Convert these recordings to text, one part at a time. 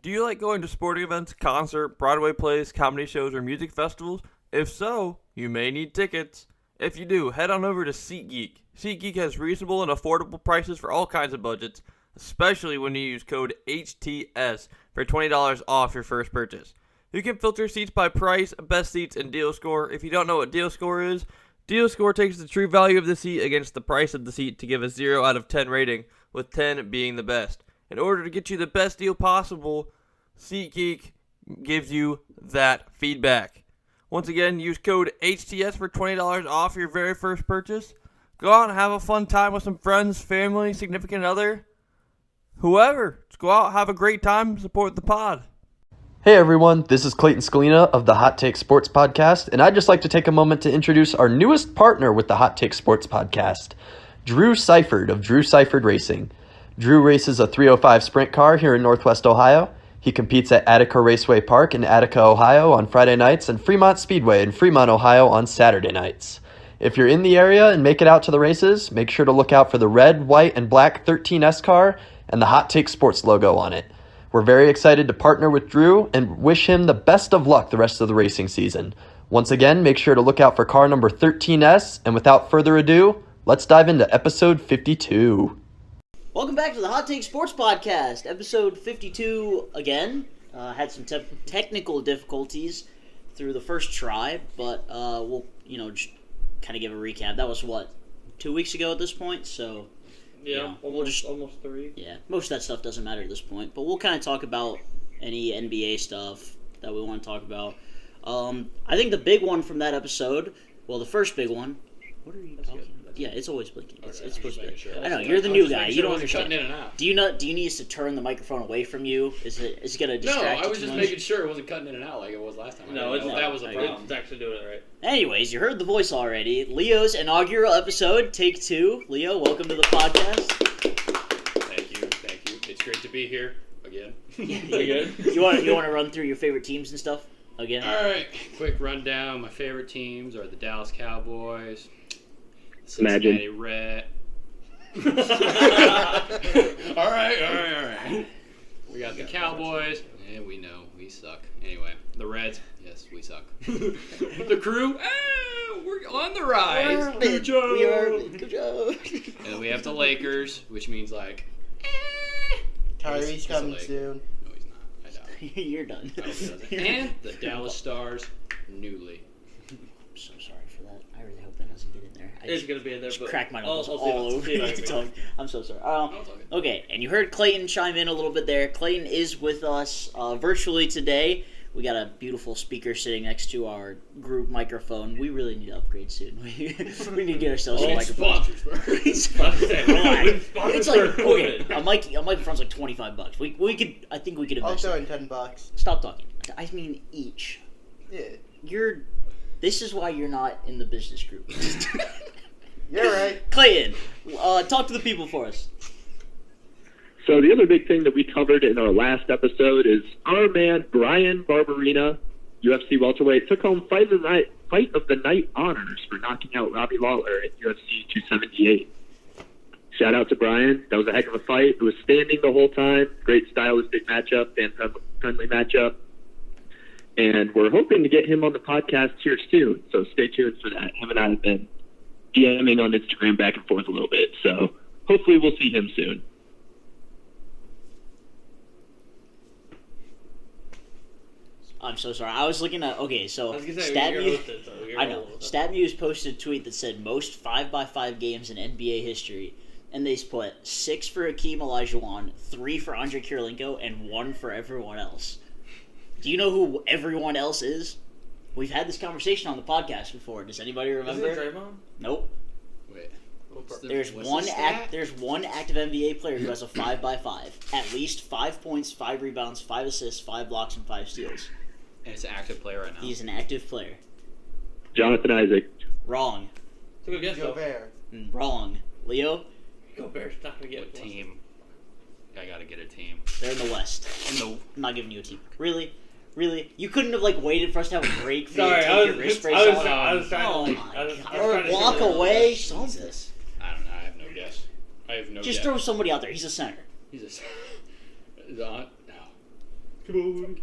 Do you like going to sporting events, concert, Broadway plays, comedy shows, or music festivals? If so, you may need tickets. If you do, head on over to SeatGeek. SeatGeek has reasonable and affordable prices for all kinds of budgets, especially when you use code HTS for $20 off your first purchase. You can filter seats by price, best seats, and deal score. If you don't know what deal score is, deal score takes the true value of the seat against the price of the seat to give a 0 out of 10 rating, with 10 being the best. In order to get you the best deal possible, SeatGeek gives you that feedback. Once again, use code HTS for $20 off your very first purchase. Go out and have a fun time with some friends, family, significant other, whoever. Just go out, have a great time, support the pod. Hey everyone, this is Clayton Scalina of the Hot Take Sports Podcast, and I'd just like to take a moment to introduce our newest partner with the Hot Take Sports Podcast, Drew Seiford of Drew Seiford Racing. Drew races a 305 sprint car here in Northwest Ohio. He competes at Attica Raceway Park in Attica, Ohio on Friday nights and Fremont Speedway in Fremont, Ohio on Saturday nights. If you're in the area and make it out to the races, make sure to look out for the red, white, and black 13S car and the Hot Take Sports logo on it. We're very excited to partner with Drew and wish him the best of luck the rest of the racing season. Once again, make sure to look out for car number 13S, and without further ado, let's dive into episode 52. Welcome back to the Hot Take Sports Podcast, episode 52 again. Had some technical difficulties through the first try, but we'll, just kind of give a recap. That was, 2 weeks ago at this point, so... Yeah, almost 3. Yeah, most of that stuff doesn't matter at this point, but we'll kind of talk about any NBA stuff that we want to talk about. I think the big one from that episode, the first big one. What are you talking about? Yeah, it's always blinking. It's supposed to be. Sure. I know you're the new guy. You don't understand. In and out. Do you need us to turn the microphone away from you? Is it gonna distract you? No, I was too just much? making sure it wasn't cutting in and out like it was last time. No, that was a problem. It's actually doing it right. Anyways, you heard the voice already. Leo's inaugural episode, take 2. Leo, welcome to the podcast. Thank you. It's great to be here again. You want to run through your favorite teams and stuff again? All right, quick rundown. My favorite teams are the Dallas Cowboys, Cincinnati Red. All right. We got the Cowboys, and we know we suck. Anyway, the Reds, yes, we suck. The Crew, we're on the rise. Good job. Good job. And then we have the Lakers, which means Kyrie's coming soon. No, he's not. I doubt it. You're done. I hope he doesn't. And the Dallas Stars, newly. I'm so sorry for that. I really hope that doesn't get in there. It's going to be in there, just but... crack my knuckles I'll all over the tongue. I'm so sorry. Okay, and you heard Clayton chime in a little bit there. Clayton is with us virtually today. We got a beautiful speaker sitting next to our group microphone. We really need to upgrade soon. We need to get ourselves a microphone. It's like, okay, a microphone's like $25. We could, I think we could invest. I'll throw in $10. Stop talking. I mean each. Yeah. This is why you're not in the business group. You're right. Clayton, talk to the people for us. So the other big thing that we covered in our last episode is our man Brian Barberina, UFC welterweight, took home fight of the night honors for knocking out Robbie Lawler at UFC 278. Shout out to Brian. That was a heck of a fight. It was standing the whole time. Great stylistic matchup, fan-friendly matchup. And we're hoping to get him on the podcast here soon, so stay tuned for that. Him and I have been DMing on Instagram back and forth a little bit, so hopefully we'll see him soon. I'm so sorry. I was looking at... Okay, so... StatMuse posted a tweet that said most 5x5 games in NBA history, and they split 6 for Hakeem Olajuwon, 3 for Andre Kirilenko, and 1 for everyone else. Do you know who everyone else is? We've had this conversation on the podcast before. Does anybody remember? Isn't it Draymond? Nope. Wait. There's one active NBA player who has a 5x5. At least 5 points, 5 rebounds, 5 assists, 5 blocks, and 5 steals. And it's an active player right now. He's an active player. Jonathan Isaac. Wrong. It's a good guess, though. Gobert. Wrong. Leo? Gobert's not going to get What team? I gotta get a team. They're in the West. I'm not giving you a team. Really? You couldn't have waited for us to have a break for you to take your wrist brace off? I was trying to walk away. Something. I don't know. I have no guess. Just throw somebody out there. He's a center. He's a... No. Come on.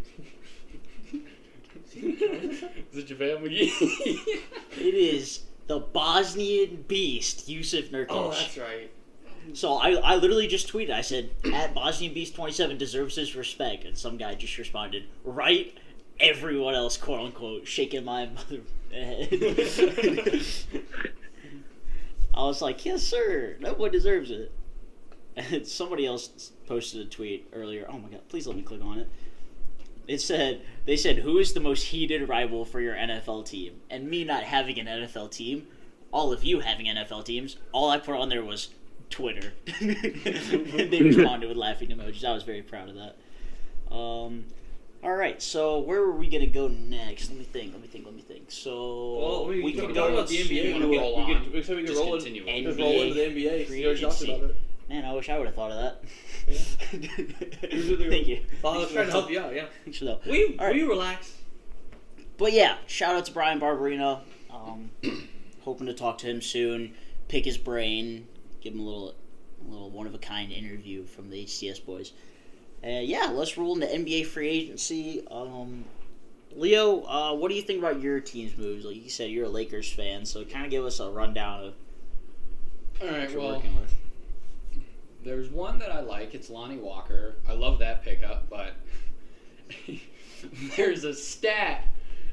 Is it JaVale McGee? It is the Bosnian beast, Yusuf Nurkic. Oh, that's right. So I literally just tweeted. I said, at Bosnian Beast 27 deserves his respect. And some guy just responded, right? Everyone else, quote unquote, shaking my mother head. I was like, yes, sir. No one deserves it. And somebody else posted a tweet earlier. Oh my god, please let me click on it. They said, who is the most heated rival for your NFL team? And me not having an NFL team, all of you having NFL teams, all I put on there was Twitter. And they responded with laughing emojis. I was very proud of that. Alright, so where were we going to go next? Let me think. So, Well, we can can go talk about the NBA. to We roll on. could Just roll continue. just roll into the NBA. Free You already talked agency. about it. Man, I wish I would have thought of that. Usually Thank you. I was trying to help you out, yeah. Thanks for that. Will you All right. relax? But yeah, shout out to Brian Barberino. Hoping to talk to him soon, pick his brain, give him a little one of a kind interview from the HTS boys. Yeah, let's roll into NBA free agency. Leo, what do you think about your team's moves? Like you said, you're a Lakers fan, so kind of give us a rundown of All right, what you're well, working with. there's one that I like. It's Lonnie Walker. I love that pickup, but there's a stat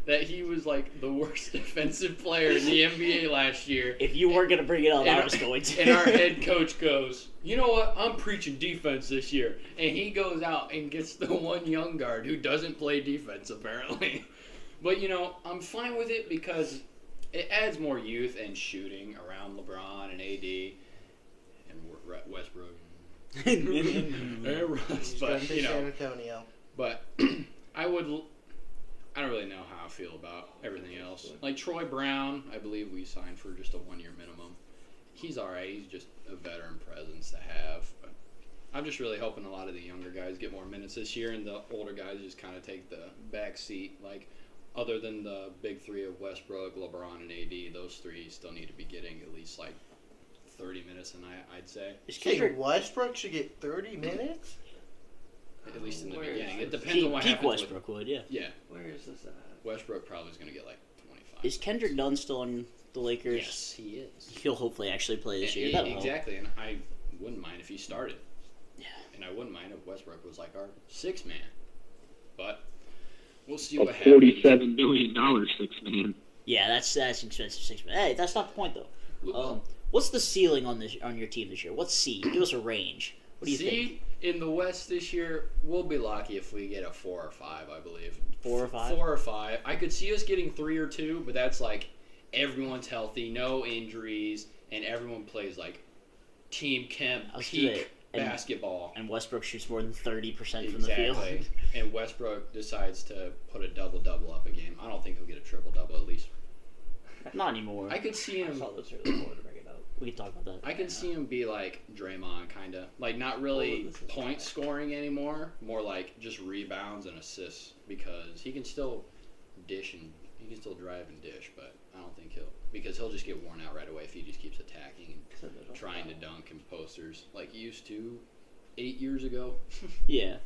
that he was like the worst defensive player in the NBA last year. If you weren't gonna bring it up, And I was going to. And our head coach goes, you know what? I'm preaching defense this year. And he goes out and gets the one young guard who doesn't play defense, apparently. But, I'm fine with it because it adds more youth and shooting around LeBron and AD and Westbrook and Russ. But, San Antonio. But I don't really know how I feel about everything else. Like Troy Brown, I believe we signed for just a 1-year minimum. He's all right. He's just a veteran presence to have. But I'm just really hoping a lot of the younger guys get more minutes this year, and the older guys just kind of take the back seat. Like, other than the big three of Westbrook, LeBron, and AD, those three still need to be getting at least like 30 minutes a night, I'd say. Is Think Kendrick Westbrook should get 30 minutes? At least in the Where is beginning. It this? depends on what peak happens Westbrook would, yeah. Yeah, Where is this at? Westbrook probably is going to get like 25. Is Kendrick Nunn still on the Lakers? Yes, he is. He'll hopefully actually play this year. Yeah, That'll help. exactly, and I wouldn't mind if he started. Yeah. And I wouldn't mind if Westbrook was like our sixth man. But we'll see A what happens. $47 million $6 man. Yeah, that's expensive 6 minutes. Hey, that's not the point though. What's the ceiling on your team this year? What's seed? Give us a range. What do you think? In the West this year, we'll be lucky if we get a 4 or 5, I believe. 4 or 5? 4 or 5. I could see us getting 3 or 2, but that's like everyone's healthy, no injuries, and everyone plays like team camp I was peak gonna say, basketball. And Westbrook shoots more than 30% from the field. Exactly. And Westbrook decides to put a double-double up a game. I don't think he'll get a triple-double at least. Not anymore. I could see I him. saw this earlier. I wanted to bring it up. We can talk about that. I can see him be like Draymond, kind of like not really this is point scoring anymore, more like just rebounds and assists because he can still dish and he can still drive and dish, but I don't think he'll just get worn out right away if he just keeps attacking and trying to dunk in posters like he used to 8 years ago. Yeah.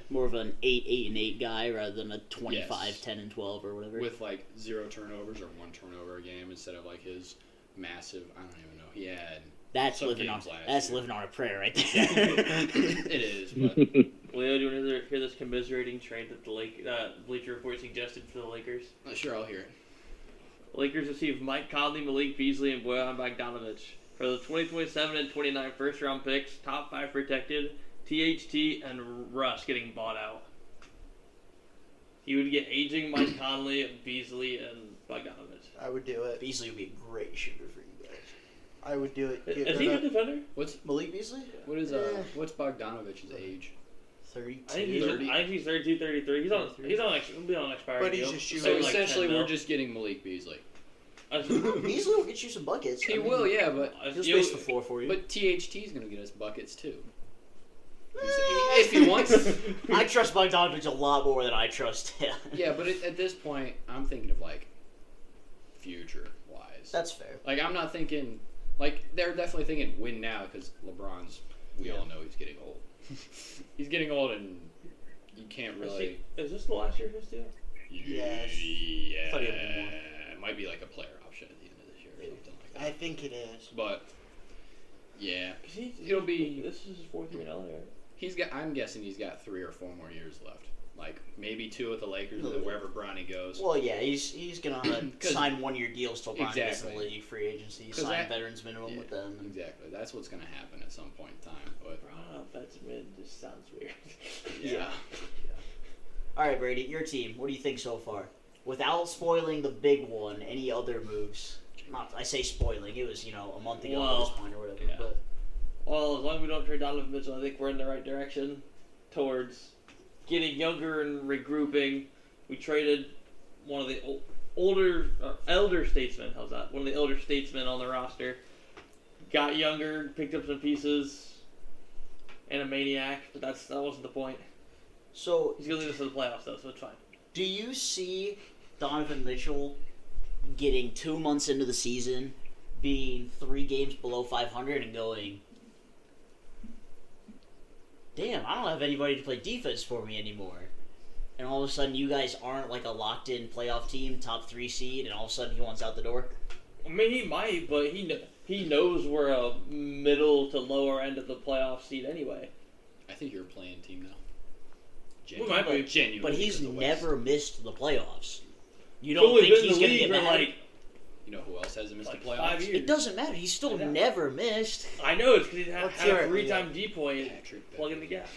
More of an 8-8-8 guy rather than a 25, Yes. 10 and 12 or whatever. With like 0 turnovers or 1 turnover a game instead of like his massive. I don't even know. He had. That's some living on games last that's year. living on a prayer right there. It is, but Leo, do you want to hear this commiserating trade that the Bleacher Report suggested for the Lakers? sure I'll hear it. Lakers received Mike Conley, Malik Beasley, and Bojan Bogdanovic for the 2027 and 29 first-round picks, top 5 protected, THT, and Russ getting bought out. You would get aging Mike Conley, Beasley, and Bogdanovic. I would do it. Beasley would be a great shooter for you guys. I would do it. Get Is he a rid good of defender? Malik Beasley? What's Bogdanovic's age? 32. I think he's 32, 33. He'll be on an expiry But he's deal. just shooting. So like essentially, 10 we're mil. just getting Malik Beasley. Beasley will get you some buckets. He will, yeah, but He'll space the floor for you. but THT's gonna get us buckets too. If he wants. I trust Bogdanovic a lot more than I trust him. Yeah, but at this point, I'm thinking of like future wise. That's fair. Like I'm not thinking like they're definitely thinking win now because LeBron's. We all know he's getting old. He's getting old in you can't really. Is this the last year of his deal? Yes. Yeah. Thought he had been more. It might be like a player option at the end of this year or something like that. I think it is. But yeah, He'll be. This is his 4th year in LA, right? I'm guessing he's got 3 or 4 more years left. Like maybe 2 with the Lakers, and then wherever Bronny goes. Well, yeah, he's gonna sign 1-year deals till Bronny gets in the Exactly. league, free agency, sign veterans minimum with them. And Exactly. That's what's gonna happen at some point in time. But That's mid. Just sounds weird. yeah. All right, Brady, your team. What do you think so far? Without spoiling the big one, any other moves? I say spoiling. It was a month ago at this point or whatever. yeah. But Well, as long as we don't trade Donovan Mitchell, I think we're in the right direction towards getting younger and regrouping. We traded one of the elder statesmen. How's that? One of the elder statesmen on the roster. Got younger, picked up some pieces, and a maniac. But that wasn't the point. so, He's gonna lead us to the playoffs though, so it's fine. do you see Donovan Mitchell getting 2 months into the season, being 3 games below 500, and going, damn, I don't have anybody to play defense for me anymore. And all of a sudden, you guys aren't like a locked-in playoff team, top 3 seed, and all of a sudden he wants out the door? I mean, he might, but he knows we're a middle to lower end of the playoff seed anyway. I think you're a playing team now. We might be. Genuinely. But he's because of the West. never missed the playoffs. You He's don't only think been in he's the going to league get for mad? like You know who else hasn't missed Like the playoffs? 5 years. It doesn't matter. He's still never missed. I know it's because he had Let's a hear it, 3-time D point Patrick plugging the gap.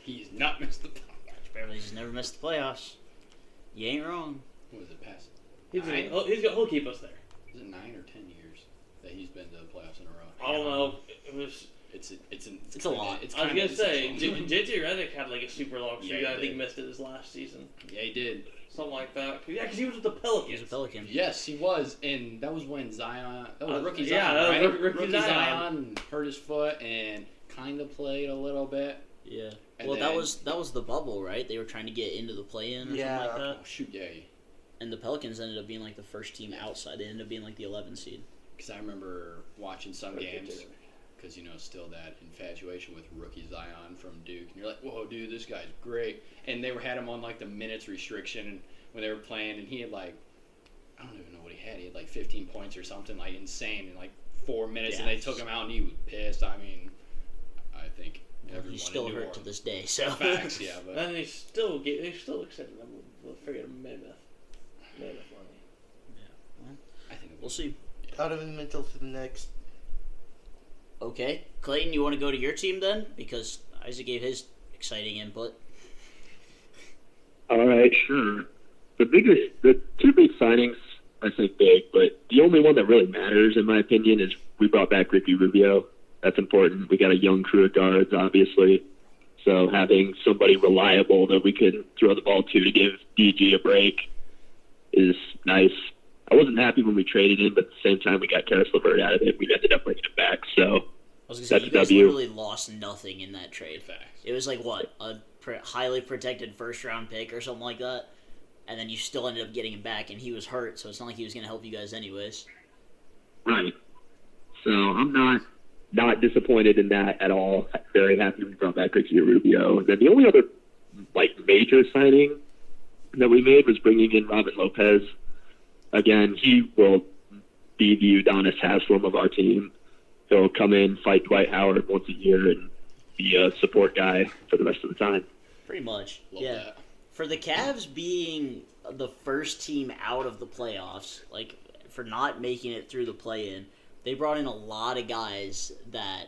He's not missed the playoffs. Apparently, he's never missed the playoffs. You ain't wrong. What was it past? He'll keep us there. Is it 9 or 10 years that he's been to the playoffs in a row? I don't know. It was. It's a lot. It's I was kinda gonna say essential. JJ Redick had like a super long streak. Yeah, he I think did. missed it his last season, Yeah, he did. something like that. Yeah, because he was with the Pelicans. He's a Pelican. Yes, he was, and that was when Zion. That was rookie yeah, Zion, that was right? rookie Zion. Zion hurt his foot and kind of played a little bit. Yeah. And Well, then- that was the bubble, right? They were trying to get into the play-in or Yeah. something like Oh that. shoot, yeah. And the Pelicans ended up being like the first team outside. They ended up being like the 11 seed. Because I remember watching some games. Because still that infatuation with rookie Zion from Duke, and you're like, whoa, dude, this guy's great. And they had him on like the minutes restriction when they were playing, and he had like, I don't even know what he had. He had like 15 points or something like insane in like 4 minutes, and they took him out, and he was pissed. I mean, I think everyone He's still in New hurt to Orleans- this day. So Facts, yeah, but And they still extended him. We'll forget Mammoth money. I think we'll see. Donovan Mitchell to the next. Okay, Clayton, you want to go to your team then? Because Isaac gave his exciting input. All right, sure. The 2 big signings, I say big, but the only one that really matters, in my opinion, is we brought back Ricky Rubio. That's important. We got a young crew of guards, obviously. So having somebody reliable that we could throw the ball to give DG a break is nice. I wasn't happy when we traded him, but at the same time, we got Karis LeVert out of it. We ended up bringing him back. So I was gonna say, That's you guys W. literally lost nothing in that trade. facts. It was like what, a highly protected first-round pick or something like that, and then you still ended up getting him back, and he was hurt, so it's not like he was gonna help you guys anyways. right. So I'm not disappointed in that at all. Very happy we brought back Ricky Rubio. And then the only other major signing that we made was bringing in Robin Lopez. Again, he will be the Udonis Haslam of our team. He'll come in, fight Dwight Howard once a year, and be a support guy for the rest of the time. Pretty much. Love yeah. that. For the Cavs being the first team out of the playoffs, like for not making it through the play-in, they brought in a lot of guys that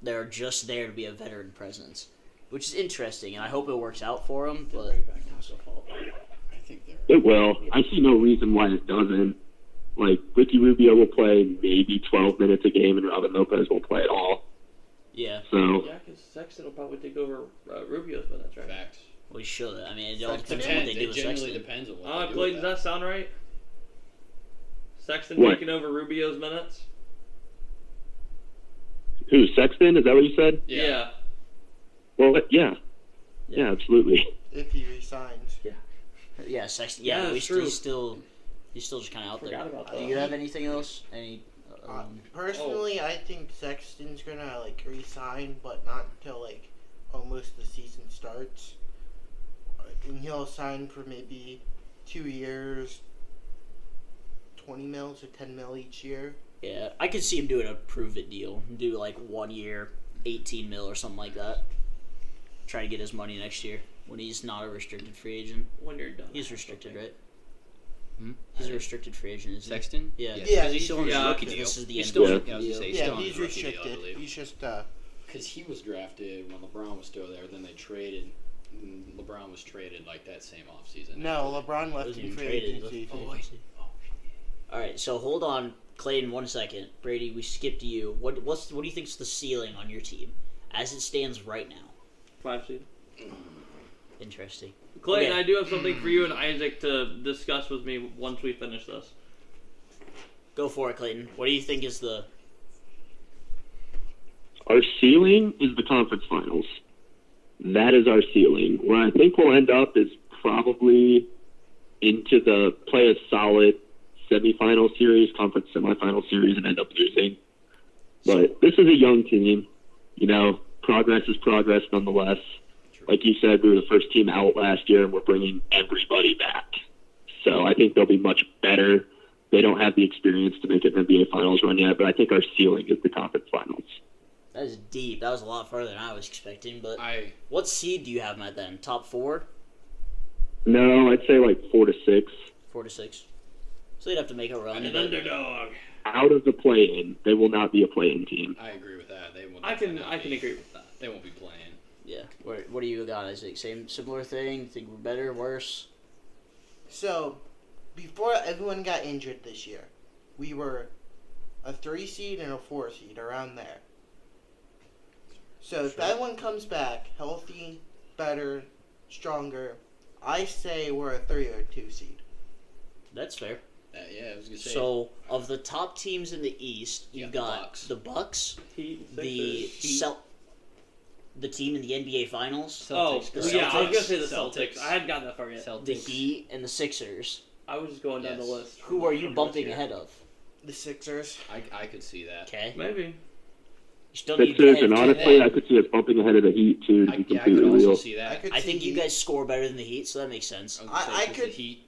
they're just there to be a veteran presence, which is interesting, and I hope it works out for them. But I think they're. It will. I see no reason why it doesn't. Ricky Rubio will play maybe 12 minutes a game, and Robin Lopez won't play at all. Yeah, So Yeah, because Sexton will probably take over Rubio's minutes, right? Facts. we should. I mean, it all Sexton depends on what they do It with genuinely Sexton. depends on what they do Clayton, with does that sound right? Sexton What? taking over Rubio's minutes? who, Sexton? Is that what you said? Yeah. Well, yeah. Yeah, absolutely. If he resigns. Yeah, Sexton. Yeah, Yeah, that's true. he's still just kind of out Forgot there. about Do that. you have anything else? Personally, I think Sexton's gonna resign, but not until almost the season starts. and he'll sign for maybe 2 years, 20 mils or 10 mil each year. Yeah, I could see him doing a prove it deal. Do like 1 year, 18 mil or something like that. Try to get his money next year when he's not a restricted free agent. When you're done. He's restricted, right? Hmm? He's a restricted free agent, isn't he? Sexton? Yeah. Yeah, Because he's still on his yeah, rookie okay. deal. This is the He's end still, of yeah, I was the gonna say, deal. he's Yeah, still on he's his rookie deal, I restricted. believe. He's just Because he was drafted when LeBron was still there, then they traded. And LeBron was traded like that same offseason. no. LeBron He left wasn't in even free traded. He agency. left free agency. All right, so hold on, Clayton, 1 second. Brady, we skipped to you. What do you think's the ceiling on your team as it stands right now? 5 seed. Interesting. Clayton, Okay. I do have something for you and Isaac to discuss with me once we finish this. Go for it, Clayton. What do you think is the... Our ceiling is the conference finals. That is our ceiling. Where I think we'll end up is probably into the play a solid semifinal series, conference semifinal series, and end up losing. But this is a young team. You know, progress is progress nonetheless. Like you said, we were the first team out last year, and we're bringing everybody back. So I think they'll be much better. They don't have the experience to make an NBA Finals run yet, but I think our ceiling is the conference finals. That is deep. That was a lot farther than I was expecting, but I what seed do you have them at then? Top 4? No, I'd say like 4 to 6. 4 to 6? So they'd have to make a run. An but- underdog. Out of the play-in, they will not be a play-in team. I agree with that. They will I can definitely not be. agree with that. They won't be playing. Yeah. What do you got, Isaac? Similar thing? Think we're better, worse? So, before everyone got injured this year, we were a 3 seed and a 4 seed, around there. So if everyone comes back healthy, better, stronger, I say we're a 3 or 2 seed. That's fair. Yeah, I was gonna say. So, of the top teams in the East, You you've got got the Bucks. the Bucks, Heat, the Sixers, the team in the NBA Finals, Oh, Celtics. the yeah, I was Celtics. gonna say the Celtics. I hadn't gotten that far yet. the Heat, and the Sixers. I was just going down the Yes. list. Who are you bumping ahead of? The Sixers. I could see that. Okay. Maybe. You still need to Sixers, get and ahead of honestly, them. I could see us bumping ahead of the Heat, too, to be I could completely also real. see that. I could I see think you Heat. guys score better than the Heat, so that makes sense. was gonna say, I 'cause could- the Heat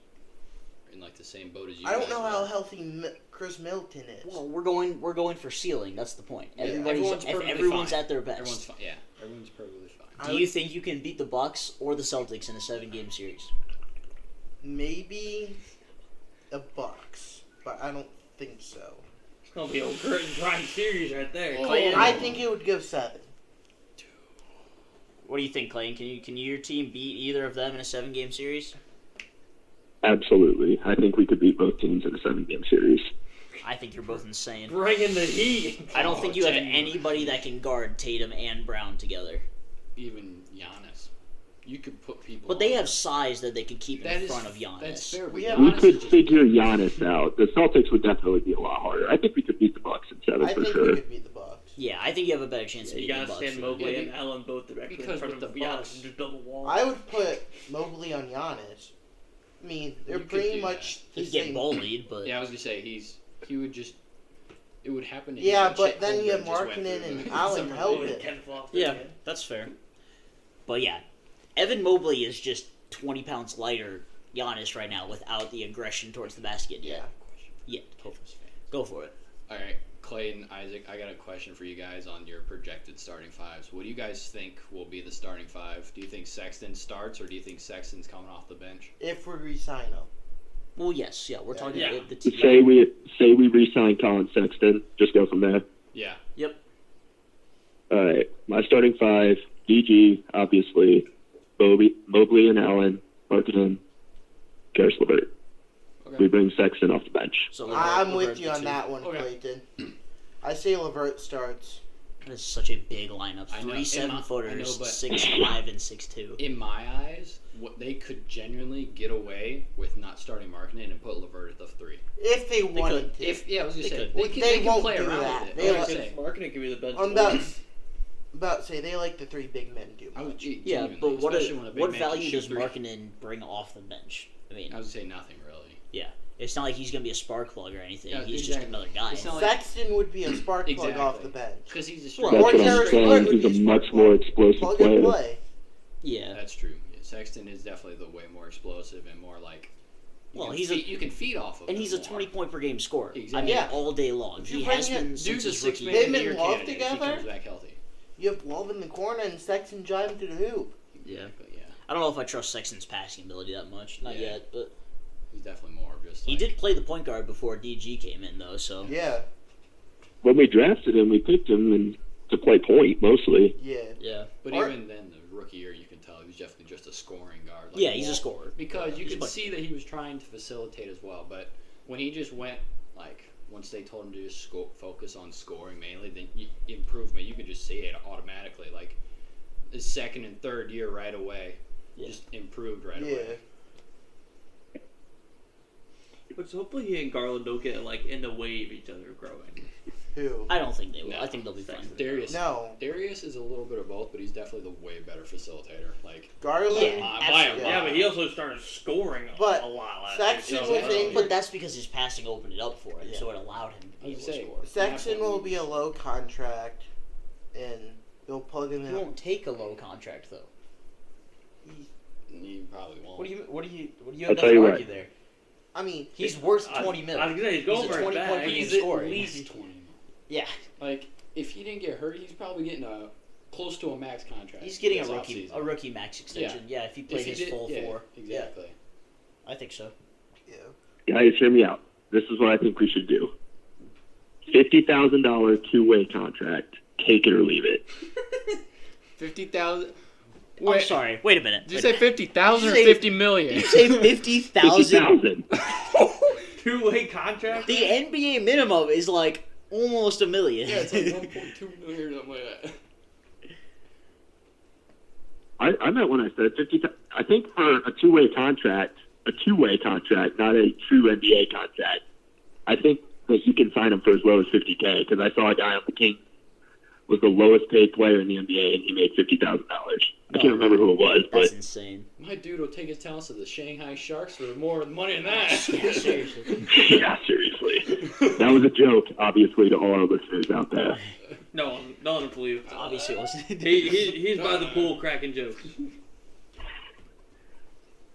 are in like the same boat as you. I don't guys know are. how healthy Chris Middleton is. Well, we're going for ceiling. That's the point. Yeah, Everyone's perfectly fine. at their best. Everyone's fine. Yeah, everyone's perfectly fine. Do you think you can beat the Bucks or the Celtics in a 7-game series? Maybe the Bucks, but I don't think so. It's gonna be a grit and grind series right there. Oh. Clayton, I think it would go 7. what do you think, Clayton? Can your team beat either of them in a 7-game series? Absolutely. I think we could beat both teams in a 7-game series. I think you're both insane. Bring in the heat. I don't think you have genuine. anybody that can guard Tatum and Brown together. Even Giannis, you could put people. But they on have size that they could keep That in is- front of Giannis. That's fair. We but have- We Giannis could is just- figure Giannis out. The Celtics would definitely be a lot harder. I think we could beat the Bucks in 7 I for think sure. we could beat the Bucks. Yeah, I think you have a better chance to You beat the gotta Bucks. stand than- Mobley Yeah, and Allen both directly in because front with of the Giannis Bucks- and just build a wall. I would put Mobley on Giannis. I mean, they're You could pretty do much the He'd get same. bullied, but Yeah, I was gonna say he would just. It would happen to him. Yeah, when but Chet then you have Holmgren just went Markkanen through and him. Allen Summer help league. it. Ken Foster yeah, again. that's fair. But yeah, Evan Mobley is just 20 pounds lighter Giannis right now without the aggression towards the basket Yeah. yet. Go for it. All right, Clayton, Isaac, I got a question for you guys on your projected starting fives. What do you guys think will be the starting 5? Do you think Sexton starts, or do you think Sexton's coming off the bench? If we re-sign him. Well, yes, yeah, we're talking Yeah. the team. Say we re-sign Colin Sexton. Just go from there. Yeah. Yep. All right. My starting 5, DG, obviously, Mobley and Allen, Markkanen, Gareth Bale. Okay. We bring Sexton off the bench. So I'm Levert with you the on 2. that one, Okay. Clayton. I say Levert starts. That is such a big lineup. I know, 3 I 7-footers, know, but- 6'5" and 6'2". In my eyes, what they could genuinely get away with not starting Markkanen and put Levert at the 3. If they wanted could. to. If I was gonna They say could. they can Won't play do around that. with it. They I like- was saying. Marketing could be the bench. I'm about to say they like the 3 big men too I would much. Yeah, genuinely, but especially when a big what man can value shoot does 3. Markkanen bring off the bench? I mean, I would say nothing really. yeah, it's not like he's gonna be a spark plug or anything. Yeah, He's exactly. just another guy. It's not like- Sexton would be a spark plug Exactly. off the bench. Because he's a Well, That's Or what I'm Gareth saying. Bale would He's be a much smart more plug. explosive Plug and player. play. Yeah, That's true. Sexton is definitely the way more explosive and more like. You can feed off of him. And he's a more. 20-point per game scorer. Exactly. I mean, all day long. If you He bring has in- been Dude's since a his six rookie man year. Him and year Love candidate if he together? comes back healthy. You have Love in the corner and Sexton driving to the hoop. Yeah. But yeah, I don't know if I trust Sexton's passing ability that much. Not Yeah. yet, but he's definitely more of just. he Like, did play the point guard before DG came in, though. So Yeah, When we drafted him, we picked him to play point mostly. yeah. yeah, But Or- even then, the rookie year, you can tell he was definitely just a scoring guard. yeah, he's a scorer. Because you He's could like- see that he was trying to facilitate as well. But when he just went, like, once they told him to just focus on scoring mainly, then improvement, you could just see it automatically. Like, his second and third year right away, Yeah. just improved right Yeah. away. But hopefully he and Garland don't get in the way of each other growing. Who? I don't think they will. No. I think they'll be fine. Darius No. is a little bit of both, but he's definitely the way better facilitator. Like, Garland. Yeah, by a absolutely. lot. Yeah, but he also started scoring But a lot last Sexton year. was So, injured. But that's because his passing opened it up for him, Yeah. so it allowed him to be able to I'd say- score. Sexton will be a low contract, and they'll plug him He in. won't take a low contract though. he probably won't. What do you I'll have tell to you argue what. there? I mean, He's worth 20 mil. I was gonna say, he's going He's a for his 20-point bag. per game He's at scorer. least 20. Yeah, Like, if he didn't get hurt, he's probably getting close to a max contract. he's getting this a offseason. rookie max extension. Yeah, if he If played he his did- full yeah, four. Exactly. Yeah, I think so. yeah. Guys, hear me out. This is what I think we should do. $50,000 two-way contract. Take it or leave it. 50,000. I'm sorry. Wait a minute. Did you say 50,000 or Did you say- 50 million? Did you say 50,000? 50,000. Two-way contract? The NBA minimum is like almost $1 million. Yeah, it's like 1.2 million or something like that. I meant when I said 50. I think for a two-way contract, not a true NBA contract, I think that you can sign him for as low as $50K. Because I saw a guy on the Kings was the lowest paid player in the NBA, and he made $50,000. I can't remember who it was, That's but insane. My dude will take his talents to the Shanghai Sharks for more money than that. Yeah, seriously. yeah, seriously, that was a joke, obviously, to all our listeners out there. No one will believe it. Obviously, it wasn't. He's by the pool cracking jokes.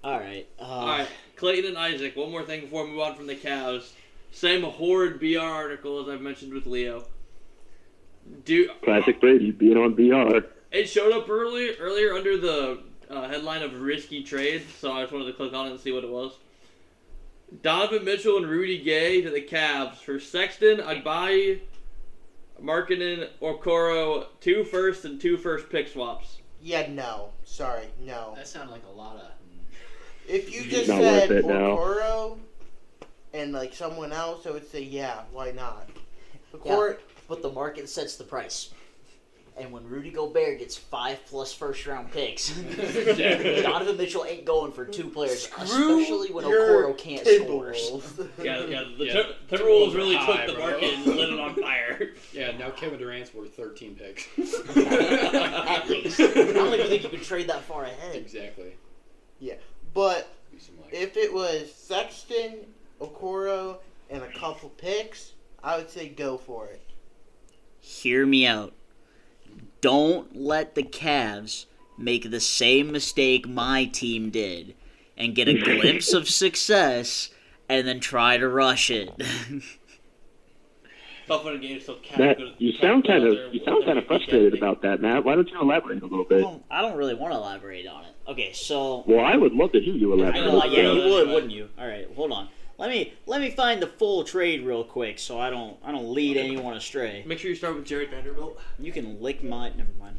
All right. Alright, Clayton and Isaac, one more thing before we move on from the Cavs. Same horrid BR article as I've mentioned with Leo. Classic Brady being on VR. It showed up earlier under the headline of risky trade, so I just wanted to click on it and see what it was. Donovan Mitchell and Rudy Gay to the Cavs for Sexton, Agbayi, Markkanen, Okoro, 2 first and 2 first pick swaps. Yeah, no. Sorry, no. That sounded like a lot of. If you just Not said worth it now. Okoro and like someone else, I would say yeah, why not? Okoro, But the market sets the price. And when Rudy Gobert gets 5+ first-round picks, Donovan Mitchell ain't going for 2 players, especially when Okoro can't score. Yeah, Yeah, the Timberwolves really high, took the bro. market and lit it on fire. Yeah, now Kevin Durant's worth 13 picks. At least. I don't even think you could trade that far ahead. Exactly. but Be some, like, if it was Sexton, Okoro, and a couple picks, I would say go for it. Hear me out. Don't let the Cavs make the same mistake my team did and get a glimpse of success and then try to rush it. Tough in a game, so Cavs Matt, go- you sound kind their- of frustrated about that, Matt. Why don't you elaborate a little bit? I don't really want to elaborate on it. Okay, so Well, I would love to hear you I elaborate. know, yeah, Yeah. you would, wouldn't you? All right, hold on. Let me find the full trade real quick so I don't lead anyone astray. Make sure you start with Jared Vanderbilt. You can lick my. Never mind.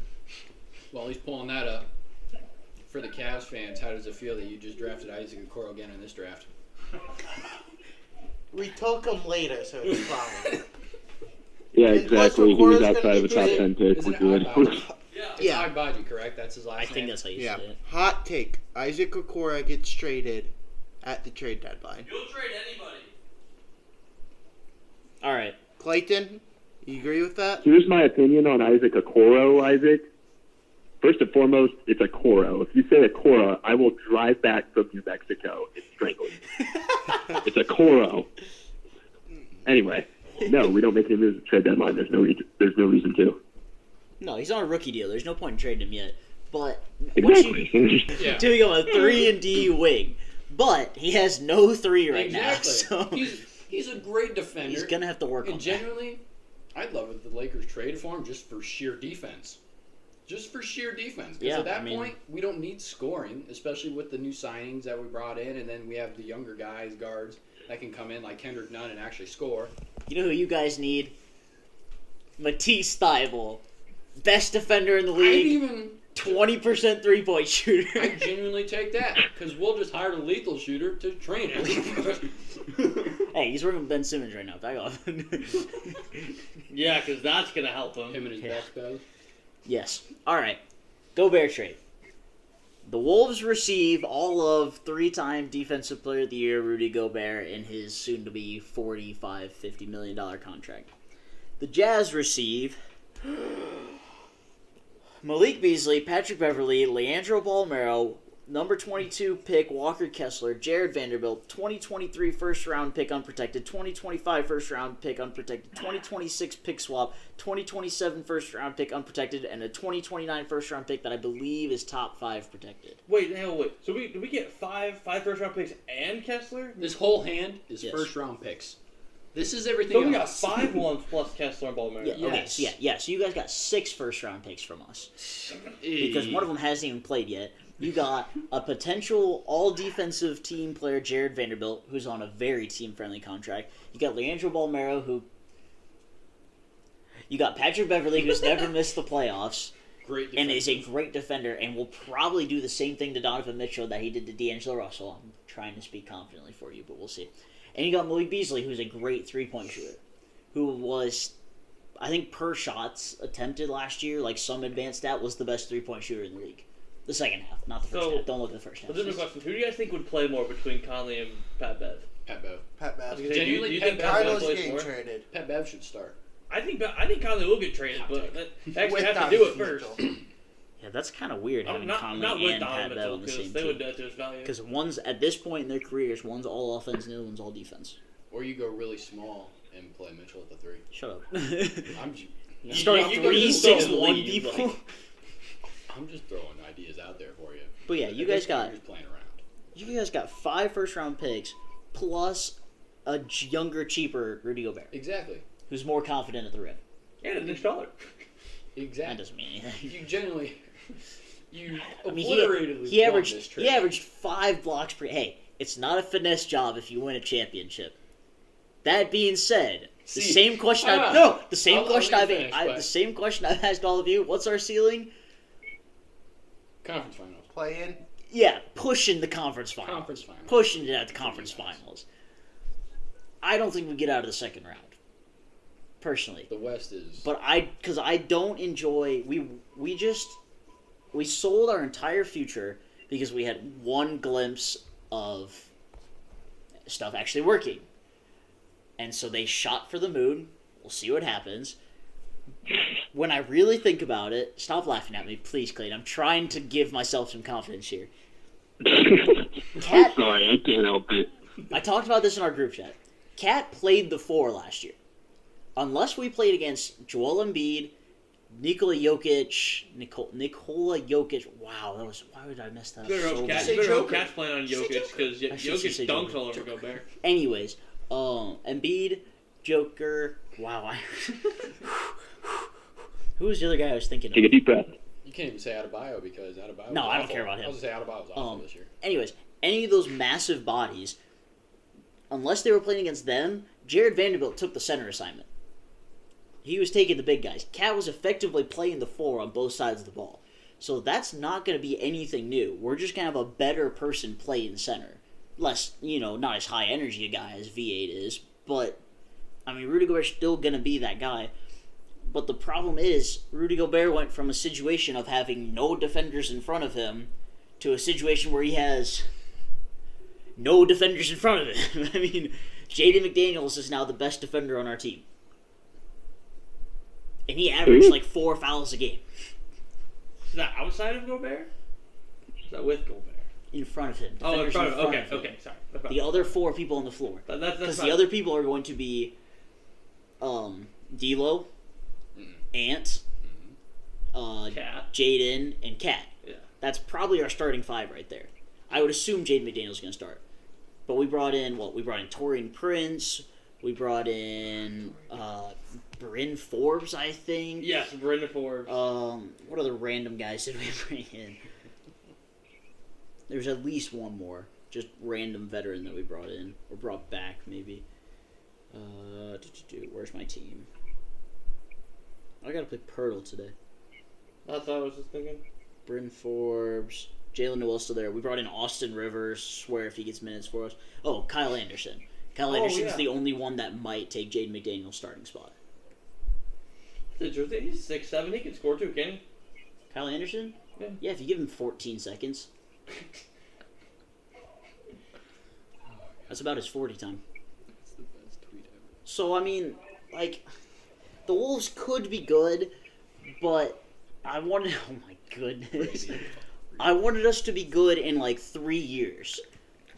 While he's pulling that up, for the Cavs fans, how does it feel that you just drafted Isaac Okoro again in this draft? We took him later, so it's fine. Yeah, And plus, exactly. He was Okoro's outside of a gonna top be 10 pick. Is We're it good. Agbaji? It's Yeah. Agbaji, correct? That's his last I name. think that's how you Yeah. say it. Hot take. Isaac Okoro gets traded at the trade deadline. You'll trade anybody. All right. Clayton, you agree with that? Here's my opinion on Isaac Okoro, Isaac. First and foremost, it's Okoro. If you say Okoro, I will drive back from New Mexico and strangle you. It's Okoro. Anyway, no, we don't make any moves at trade deadline. There's no reason to. No, he's on a rookie deal. There's no point in trading him yet. But Exactly. Yeah. doing him a 3-and-D wing, but he has no 3 right Exactly. now. So He's a great defender. he's gonna have to work on And that. genuinely, I'd love if the Lakers traded for him just for sheer defense. Just for sheer defense. Because Yeah, at that I mean- point, we don't need scoring, especially with the new signings that we brought in, and then we have the younger guys, guards, that can come in like Kendrick Nunn and actually score. You know who you guys need? Matisse Thybulle, best defender in the league. 20% 3-point shooter. I genuinely take that because we'll just hire the lethal shooter to train him. Hey, he's working with Ben Simmons right now. Back off. Yeah, because that's going to help him. Him and his best guys. Yes. All right. Gobert trade. The Wolves receive all of 3-time Defensive Player of the Year Rudy Gobert in his soon-to-be $45-50 million contract. The Jazz receive Malik Beasley, Patrick Beverley, Leandro Balmero, number 22 pick Walker Kessler, Jared Vanderbilt, 2023 first-round pick unprotected, 2025 first-round pick unprotected, 2026 pick swap, 2027 first-round pick unprotected, and a 2029 first-round pick that I believe is top 5 protected. Wait. So do we get five first-round picks and Kessler? This whole hand is Yes. first round picks. This is everything So we got else. 5 ones plus Kessler and Ballmer. Yeah, okay, so you guys got 6 first-round picks from us. Because one of them hasn't even played yet. You got a potential all-defensive team player, Jared Vanderbilt, who's on a very team-friendly contract. You got Leandro Balmero, who... You got Patrick Beverley, who's never missed the playoffs, Great and defense. is a great defender, and will probably do the same thing to Donovan Mitchell that he did to D'Angelo Russell. I'm trying to speak confidently for you, but we'll see. And you got Malik Beasley, who's a great 3-point shooter, who was... I think per shots attempted last year, like some advanced stat, was the best 3-point shooter in the league. The second half, not the first half. Don't look at the first half. So this is a question. Who do you guys think would play more between Conley and Pat Bev? Pat Bev. Pat I was Bev. gonna say, Genuinely, do you think Pat Pat Bev Carlos plays getting more? traded. Pat Bev should start. I think Conley will get traded, but they actually With have to do it Donovan first. Mitchell. Yeah, that's kind of weird having Not Conley with and Pat Donovan Bev Mitchell on the because same they would team. do that to his value. Because one's, at this point in their careers, one's all offense and the other one's all defense. Or you go really small and play Mitchell at the 3. Shut up. I'm You start you go 3, just 6, throw 1 lead, people. like- I'm just throwing ideas out there for you. But yeah, you At this guys got point, you're just playing around. you guys got 5 first-round picks plus a younger, cheaper Rudy Gobert, Exactly. who's more confident at the rim. And a new dollar. That Exactly. doesn't mean anything. You genuinely, you I mean, obliteratedly he won this averaged trade. he averaged 5 blocks per. Hey, it's not a finesse job if you win a championship. That being said, the See, same question hang I've on. no the same I'll question let I've you finish, but- the same question I've asked all of you. What's our ceiling? Conference finals. Play in. Yeah, pushing the conference finals. Conference finals. Pushing it at the conference finals. I don't think we get out of the second round. Personally. The West is. But because I don't enjoy, we sold our entire future because we had one glimpse of stuff actually working. And so they shot for the moon. We'll see what happens. When I really think about it, stop laughing at me, please, Clayton. I'm trying to give myself some confidence here. I'm sorry, I can't help it. I talked about this in our group chat. Cat played the 4 last year. Unless we played against Joel Embiid, Nikola Jokic. Wow, why would I mess that up so bad? Cat's playing on Jokic because I should say Jokic dunks Joker. all over Gobert. Anyways, Embiid, Joker. Wow, who was the other guy I was thinking Take a of? deep breath. You can't even say Adebayo because Adebayo. No, was I don't awful. care about him. I was gonna say Adebayo was awful this year. Anyways, any of those massive bodies, unless they were playing against them, Jared Vanderbilt took the center assignment. He was taking the big guys. Cat was effectively playing the 4 on both sides of the ball. So that's not going to be anything new. We're just going to have a better person play in center. Less, not as high energy a guy as V8 is. But, I mean, Rudy Gobert's still going to be that guy. But the problem is, Rudy Gobert went from a situation of having no defenders in front of him to a situation where he has no defenders in front of him. I mean, Jaden McDaniels is now the best defender on our team. And he averaged like 4 fouls a game. Is that outside of Gobert? Is that with Gobert? In front of him. Oh, in Defenders front of him. him. Okay, sorry. The other 4 people on the floor. That's Because fine. the other people are going to be D'Lo, Ant, Cat. Jaden, and Cat. Yeah. that's probably our starting 5 right there. I would assume Jaden McDaniel's going to start. But we brought in Torian Prince. We brought in Bryn Forbes, I think. Yes, Bryn Forbes. What other random guys did we bring in? There's at least one more. Just random veteran that we brought in. Or brought back, maybe. Where's my team? I gotta play Pirtle today. That's what I was just thinking. Bryn Forbes. Jalen Noel's still there. We brought in Austin Rivers. Swear if he gets minutes for us. Oh, Kyle Anderson. Kyle Anderson's the only one that might take Jaden McDaniel's starting spot. He's 6'7". He can score too, can he? Kyle Anderson? Yeah. Yeah, if you give him 14 seconds. That's about his 40 time. That's the best tweet ever. So, I mean, like, the Wolves could be good, but I wanted... Oh, my goodness. I wanted us to be good in, like, 3 years.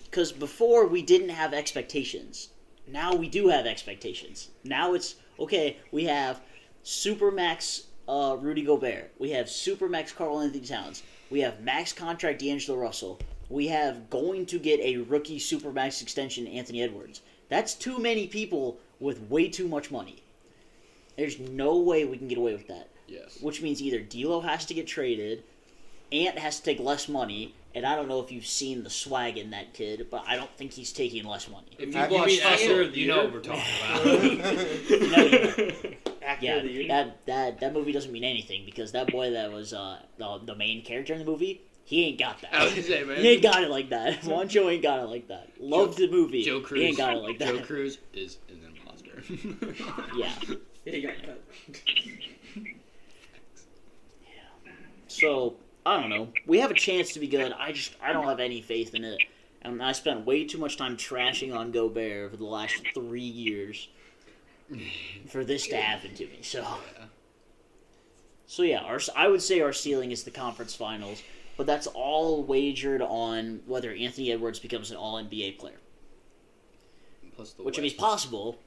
Because before, we didn't have expectations. Now we do have expectations. Now it's, okay, we have Supermax Rudy Gobert. We have Supermax Karl Anthony Towns. We have max contract D'Angelo Russell. We have going to get a rookie Supermax extension Anthony Edwards. That's too many people with way too much money. There's no way we can get away with that. Yes. Which means either D'Lo has to get traded, Ant has to take less money, and I don't know if you've seen the swag in that kid, but I don't think he's taking less money. If you watch Hustle, you know what we're talking about. Yeah, that movie doesn't mean anything because that boy that was the main character in the movie, he ain't got that. I was gonna say, man. He ain't got it like that. Juancho ain't got it like that. Loved the movie. Joe Cruz. He ain't got it like that. Joe Cruz is an imposter. Yeah. He got cut. So, I don't know. We have a chance to be good. I don't have any faith in it. And I spent way too much time trashing on Gobert for the last 3 years for this to happen to me. So yeah, I would say our ceiling is the conference finals, but that's all wagered on whether Anthony Edwards becomes an All-NBA player. Plus the Which I West mean is possible,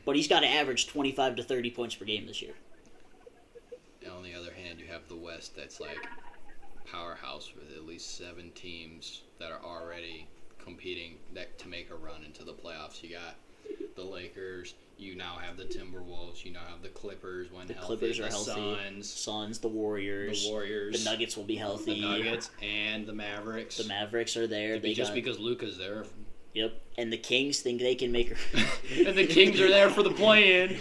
but he's got to average 25 to 30 points per game this year. On the other hand, you have the West that's like powerhouse with at least 7 teams that are already competing to make a run into the playoffs. You got the Lakers. You now have the Timberwolves. You now have the Clippers when The healthy. Clippers are healthy. Suns. The Warriors. The Nuggets will be healthy. The Nuggets and the Mavericks. The Mavericks are there. Because Luka's there. Yep. And the Kings think they can make her. And the Kings are there for the play-in.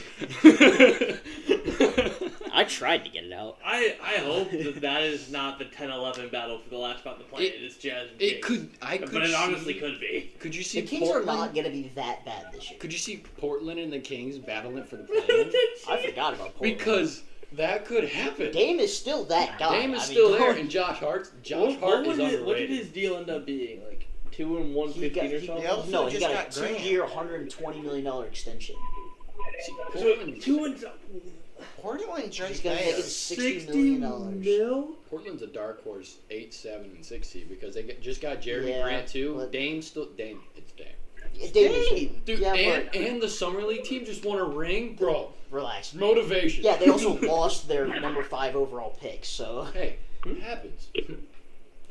I tried to get it out. I hope that is not the 10-11 battle for the last spot to play. It's Jazz and It Kings. But it honestly could be. Could you see The Kings Portland? are not going to be that bad this year. Could you see Portland and the Kings battling for the play-in? I forgot about Portland. Because that could happen. Dame is still that guy. Dame is still there, and Josh Hart is underrated. What did his deal end up being? Like 2 and 115 or something? also he just got a got Grant. 2-year, $120 million extension. See, So Portland, 2 and Portland's right He's going to there. make it $60 million. Portland's a dark horse, 8, 7, and 6 seed because they just got Jeremy Yeah, Grant too. but- Dame. It's Dame. Dame is Dude, yeah, and the summer league team just won a ring, bro. relax. Motivation. Yeah, they also lost their number 5 overall pick, so Hey, it happens.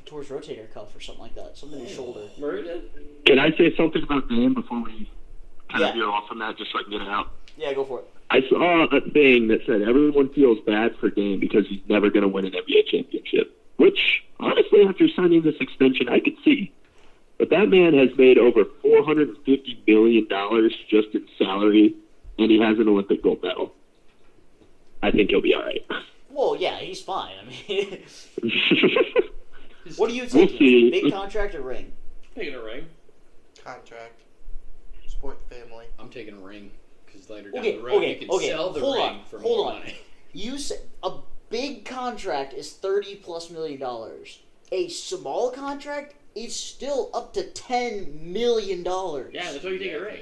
towards rotator cuff or something like that, something in his shoulder. Murray did? Can I say something about Dame before we kind Yeah. of veer off from that, just so I can get it out? Yeah, go for it. I saw a thing that said everyone feels bad for Dame because he's never going to win an NBA championship, which, honestly, after signing this extension, I could see. But that man has made over $450 billion just in salary, and he has an Olympic gold medal. I think he'll be all right. Well, yeah, he's fine. I mean, what are you We'll taking? see. Big contract or ring? Taking a ring. Contract. Sport family. I'm taking a ring because later down Okay, the road okay, you can sell the hold ring on, for hold more on. money. You said a big contract is $30+ million. A small contract is still up to $10 million. Yeah, that's why you take a ring.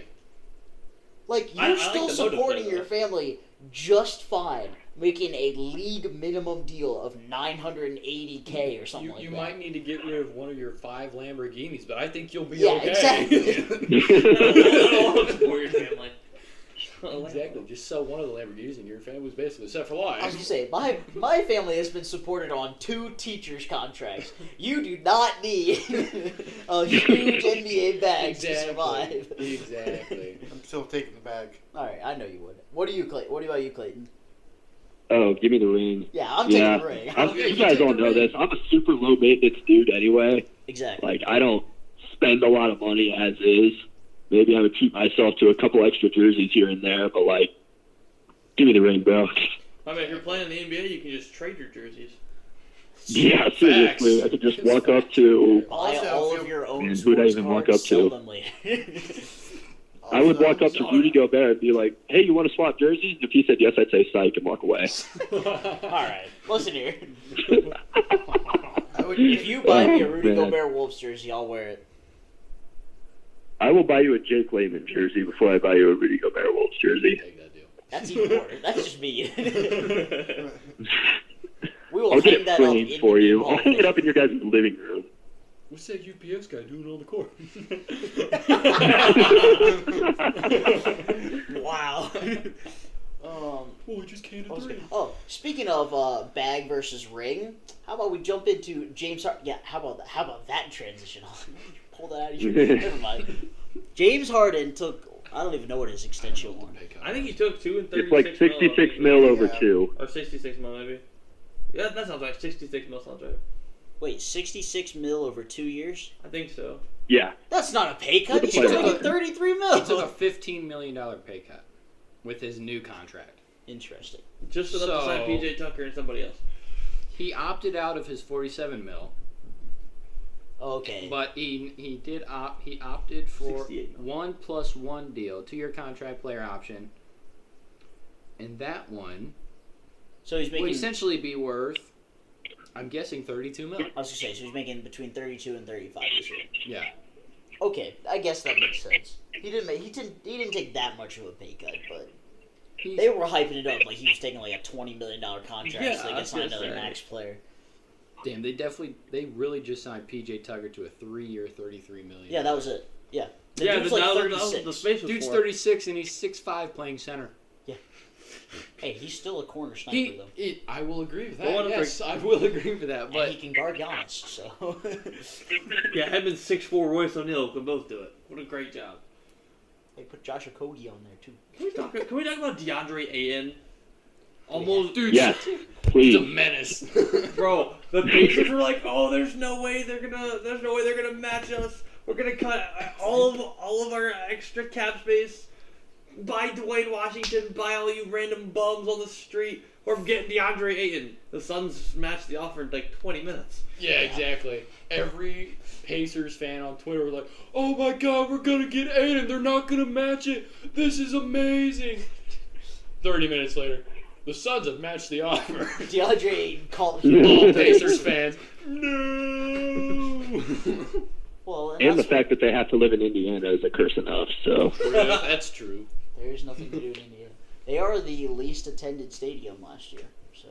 Like you're I like still the supporting motive, your though. family just fine, making a league minimum deal of $980K or something like You that. might need to get rid of one of your 5 Lamborghinis, but I think you'll be Yeah, okay. exactly. I don't want to support your family. Exactly. Just sell one of the Lamborghinis and your family's basically set for life. I was gonna say my family has been supported on 2 teachers' contracts. You do not need a huge NBA bag to survive. Exactly. I'm still taking the bag. All right, I know you would. What about you, Clayton? Oh, give me the ring. Yeah, I'm taking the ring. You guys all know this. I'm a super low maintenance dude anyway. Exactly. Like, I don't spend a lot of money as is. Maybe I would treat myself to a couple extra jerseys here and there, but, like, give me the ring, bro. I mean, if you're playing in the NBA, you can just trade your jerseys. Yeah, seriously. I could just walk up to... Buy Also, all of your own Man, who'd I sports even cards, walk up sell to? them later. I would walk up to Rudy Gobert and be like, hey, you want to swap jerseys? If he said yes, I'd say psych and walk away. All right, listen here. I would, If you buy me a Rudy Man. Gobert Wolves jersey, I'll wear it. I will buy you a Jake Layman jersey before I buy you a Rudy Gobert Wolves jersey. Take that deal. That's even more. That's just me. We will I'll hang get it that up framed in for the you. Hall I'll of hang it Fame. up in your guys' living room. What's that UPS guy doing on the court? Wow. We just can't Oh, speaking of bag versus ring, how about we jump into James Harden? Yeah, how about that? How about that transition? Pull that out of your. Never mind. James Harden took. I don't even know what his extension was. I think he took 2 and 36 It's like 66 mil over Yeah. 2. Or 66 mil, maybe. Yeah, that sounds right. 66 mil sounds right. Wait, 66 mil over 2 years? I think so. Yeah. That's not a pay cut. With He's the still player making option. 33 He took mil. a $15 million pay cut with his new contract. Interesting. Just enough to sign So- PJ Tucker and somebody else. He opted out of his 47 mil, Okay. but he did opt. He opted for 68 mil. 1+1 deal, 2-year contract, player option, and that one So he's would making. essentially be worth, I'm guessing, 32 mil. I was gonna say, so he's making between 32 and 35 this year. Yeah. Okay, I guess that makes sense. He didn't take that much of a pay cut, but they were hyping it up like he was taking like a $20 million contract Yeah, so they I could was sign gonna another say. max player. Damn, they really just signed PJ Tucker to a 3-year, $33 million. Yeah, that was it. Yeah. The Yeah, dude's but like that was 36. the space was Dude's for. 36 and he's 6'5" playing center. Hey, he's still a corner sniper though. I will agree with But what that. if Yes, I will agree with that. And But he can guard Giannis, so. Yeah, him and 6'4" Royce O'Neal could both do it. What a great job. They put Josh Okogie on there too. Can we talk about DeAndre Ayton? Almost, dude, Yes. he's a Please. menace. bro. The Pacers were like, "Oh, there's no way they're gonna match us. We're gonna cut all of our extra cap space. Buy Dwayne Washington. Buy all you random bums on the street. We're getting DeAndre Ayton." The Suns matched the offer in like 20 minutes. Yeah, exactly. Every Pacers fan on Twitter was like, "Oh my God, we're gonna get Aiden. They're not gonna match it. This is amazing." 30 minutes later, the Suns have matched the offer. DeAndre Ayton called. All Pacers fans, no. Well, And the that's fact that they have to live in Indiana is a curse enough, so. Yeah, that's true. there's nothing to do in Indiana. They are the least attended stadium last year. So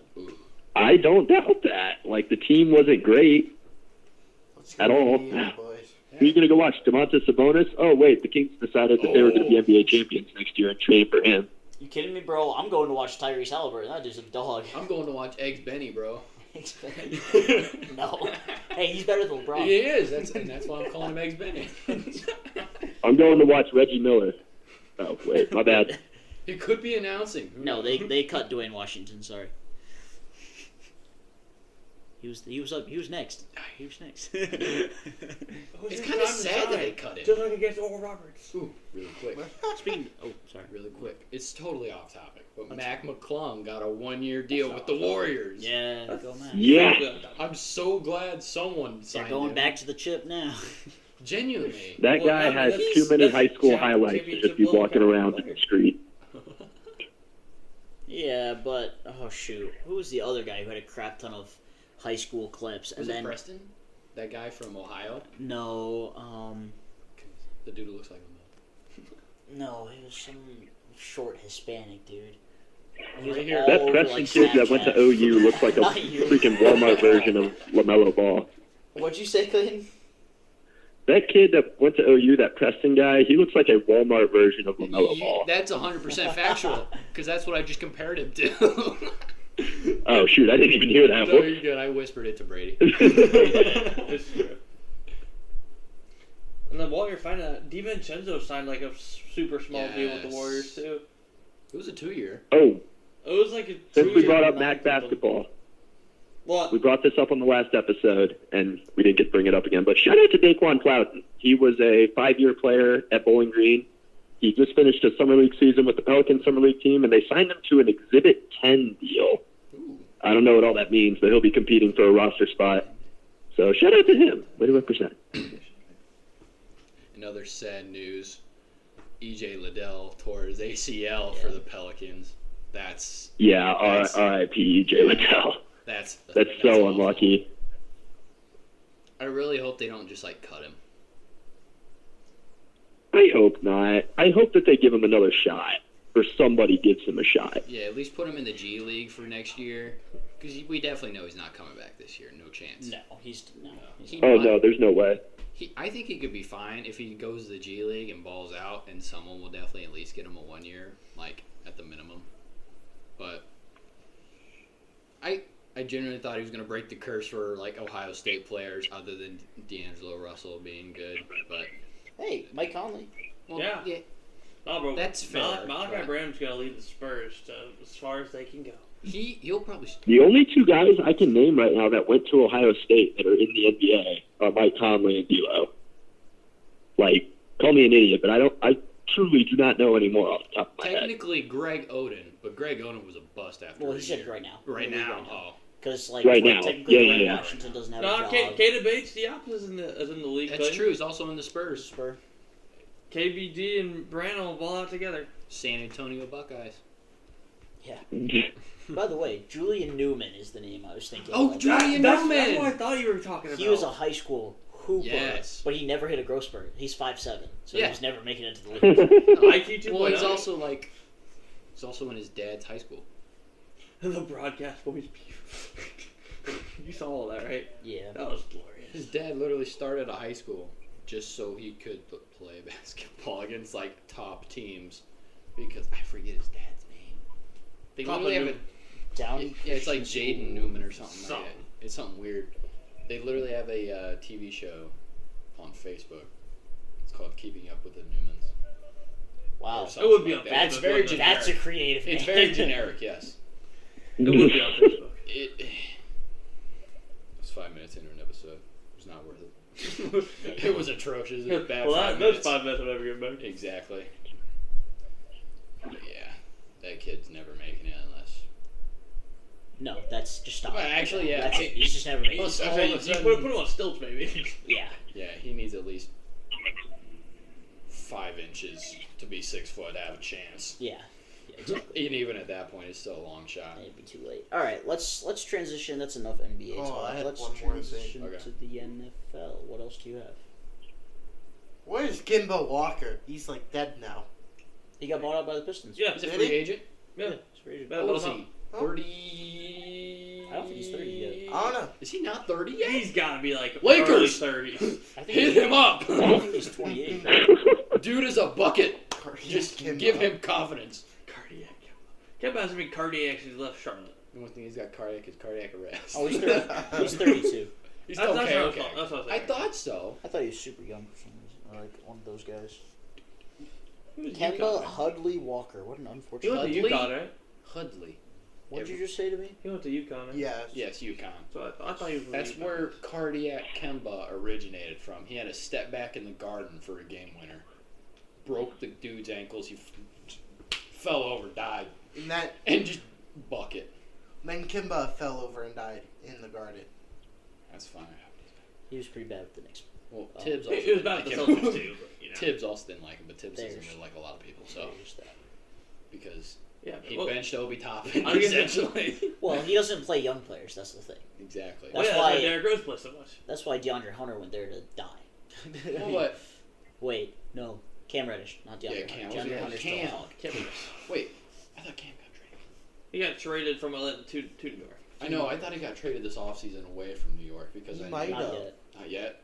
I don't doubt that. Like, the team wasn't great Let's at go all. Indiana, boys. Who are you going to go watch? DeMontis Sabonis? Oh, wait, the Kings decided that they were going to be NBA champions next year and train for him. you kidding me, bro? I'm going to watch Tyrese Halliburton. That dude's a dog. I'm going to watch Eggs Benny, bro. No. Hey, he's better than LeBron. He is. That's why I'm calling him Eggs Benny. I'm going to watch Reggie Miller. Oh, wait, my bad. He could be announcing. Who No, knows? they cut Dwayne Washington. Sorry. He was next. He was next. It's kind of sad that they cut Just it. like against Oral Roberts. Ooh, really quick. Speaking. Oh, sorry. Really quick. It's totally off topic, but Mac McClung got a 1-year deal with the Warriors. Yeah, go man. Yeah, I'm so glad someone They're signed going him. back to the chip now. Genuinely. that Well, guy I mean, has that's- too many that's high school Jack highlights to just be championship walking level around in player. the street. Yeah, but oh shoot, who was the other guy who had a crap ton of high school clips? Was and it then Preston? That guy from Ohio? no, The dude who looks like him. no, he was some short Hispanic dude. He was Right here. all That over, Preston like, kid that went to Snapchat. OU looks like a Not you. freaking Walmart version of LaMelo Ball. What'd you say, Clayton? That kid that went to OU, that Preston guy, he looks like a Walmart version of LaMelo Ball. That's 100% factual, because that's what I just compared him to. Oh, shoot, I didn't even hear that. No, you're good. I whispered it to Brady. It's true. And then while you're finding that, DiVincenzo signed like a super small deal with the Warriors too. It was a 2-year. Oh, It was like a since we brought up $2 MAC basketball, What? we brought this up on the last episode, and we didn't get to bring it up again, but shout out to Daquan Plowden. He was a 5-year player at Bowling Green. He just finished a Summer League season with the Pelican Summer League team, and they signed him to an Exhibit 10 deal. Ooh. I don't know what all that means, but he'll be competing for a roster spot. So shout out to him. Way to represent. In other sad news, E.J. Liddell tore his ACL for the Pelicans. That's R.I.P. J. Liddell. That's so awful. unlucky. I really hope they don't just cut him. I hope not. I hope that they give him another shot, or somebody gives him a shot. Yeah, at least put him in the G League for next year, because we definitely know he's not coming back this year. No chance. No, he's No, there's no way. I think he could be fine if he goes to the G League and balls out, and someone will definitely at least get him a 1 year, at the minimum. But I genuinely thought he was going to break the curse for Ohio State players, other than D'Angelo Russell being good. But Hey, Mike Conley. well, Yeah. No, bro. That's fair, Malachi but- Branham's gonna lead the Spurs to as far as they can go. he'll probably. The only two guys I can name right now that went to Ohio State that are in the NBA are Mike Conley and D'Lo. Call me an idiot, but I truly do not know anymore off the top of my head. Technically, Greg Oden, but Greg Oden was a bust after. Well, a he said year. right now. Right now. Oh, Because Right now. technically, Yeah. Washington doesn't have No, a job. Kata Bates Diop is in the league. that's true. He's also in the Spurs. Spur. KBD and Brandon will ball out together. San Antonio Buckeyes. By the way, Julian Newman is the name I was thinking. Oh, of. Julian That's Newman! what I thought you were talking about. He was a high school hooper, Yes. but he never hit a growth spurt. He's 5'7", so Yeah. he was never making it to the league. IQ 2.0. Well, he's also in his dad's high school. The broadcast boys. You saw all that, right? Yeah. That was glorious. His dad literally started a high school just so he could play basketball against top teams, because I forget his dad's name. They Papa literally have Newman. Downey. yeah, it's like Christian Jaden School. Newman or something like Something. that. It's something weird. They literally have a TV show on Facebook. It's called Keeping Up with the Newmans. Wow. Or something It would be like on that. That's Facebook, very. wouldn't it? That's a creative. It's name. very generic, yes. It would be on Facebook. It was 5 minutes into an episode. It was not worth it. It was atrocious. It was bad. Well, 5 those minutes. 5 minutes will never get back. Exactly. But yeah, that kid's never making it unless. No, that's just stop. Well, actually, yeah. That's, he's just never made Well, it. so- I all say, of a you sudden- put him on stilts, maybe. Yeah. Yeah, he needs at least 5 inches to be 6 foot to have a chance. Yeah. Exactly. And even at that point, it's still a long shot. It'd be too late. All right, let's transition. That's enough NBA Oh, talk. I had Let's one more to say. transition Okay. to the NFL. What else do you have? Where's Kimbo Walker? He's dead now. He got bought out by the Pistons. Yeah. He's a Did free he? agent? Yeah. He's free agent. Yeah, How old let is him he? Huh? 30. I don't think he's 30 yet. I don't know. Is he not 30 yet? He's got to be Lakers! early 30s. I think Hit him up! I think he's 28. Dude is a bucket. Just Kimbo. give him confidence. Cardiac. Kemba hasn't been cardiac since he left Charlotte. The only thing he's got cardiac is cardiac arrest. Oh, he's 30. He's 32. He's That's okay. what I Okay. thought. That's what I was I thinking. thought so. I thought he was super young for some reason. Or one of those guys. He was Kemba UConn, right? Hudley Walker. What an He unfortunate. went to Hudley? UConn, right? Hudley. What did you just say to me? He went to UConn, right? Yes. Yes, UConn. So I thought he was. from That's UConn. where cardiac Kemba originated from. He had a step back in the garden for a game winner. Broke the dude's ankles. He fell over, died, And that and just bucket. then Kimba fell over and died in the garden. That's fine. He was pretty bad with the Knicks. Well, Oh. Tibbs also It was didn't bad like with the him. Celtics too. But, you know. Tibbs also didn't like him, but Tibbs doesn't There's- really like a lot of people. So There's that. because Yeah. he Well, benched Obi Toppin I guess- essentially. Well, he doesn't play young players. That's the thing. Exactly. well, That's yeah, why- that's why Derrick Rose plays so much. That's why DeAndre Hunter went there to die. Well, what? Wait, no. Cam Reddish, not DeAndre Yeah, Hunter. Cam. DeAndre Yeah, Hunter's still a Cam. hog. Wait, I thought Cam got traded. He got traded from Atlanta to New York. I know. I thought he got traded this offseason away from New York because He I might Not have. yet. not yet.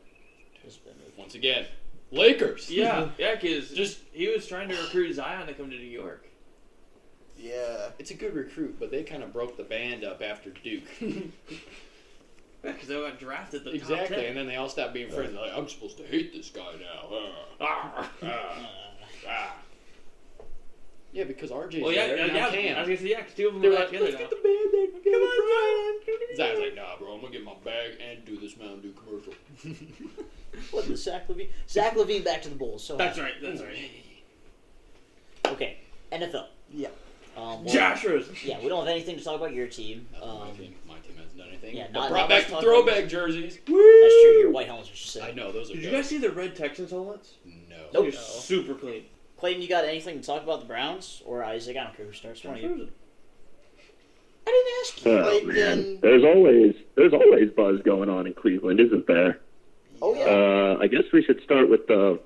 Once again, Lakers. Yeah, because he was trying to recruit Zion to come to New York. Yeah. It's a good recruit, but they kind of broke the band up after Duke. Yeah, because they got drafted the top Exactly, 10. and then they all stopped being friends. They're like, I'm supposed to hate this guy now. Yeah, because RJ's Well, there, and now I Cam. was going to say, because two of them They're were like, together let's now. get the band back together, Brian. Zach's like, nah, bro, I'm going to get my bag and do this Mountain Dew commercial. What, the Zach Levine? Zach Levine back to the Bulls. So That's right. Okay, NFL. Yeah. Josh Rosen. Yeah, we don't have anything to talk about your team. My team hasn't done anything. Yeah, But not brought much back the talk throwback about jerseys. That's true. Your white helmets are sick. I know, those are Did you dope. guys see the red Texans helmets? No. Nope. They're super clean. Clayton, you got anything to talk about the Browns or Isaac? I don't care who starts. One of you. Rosen. I didn't ask you. Oh, man. There's always buzz going on in Cleveland, isn't there? Oh yeah. I guess we should start with the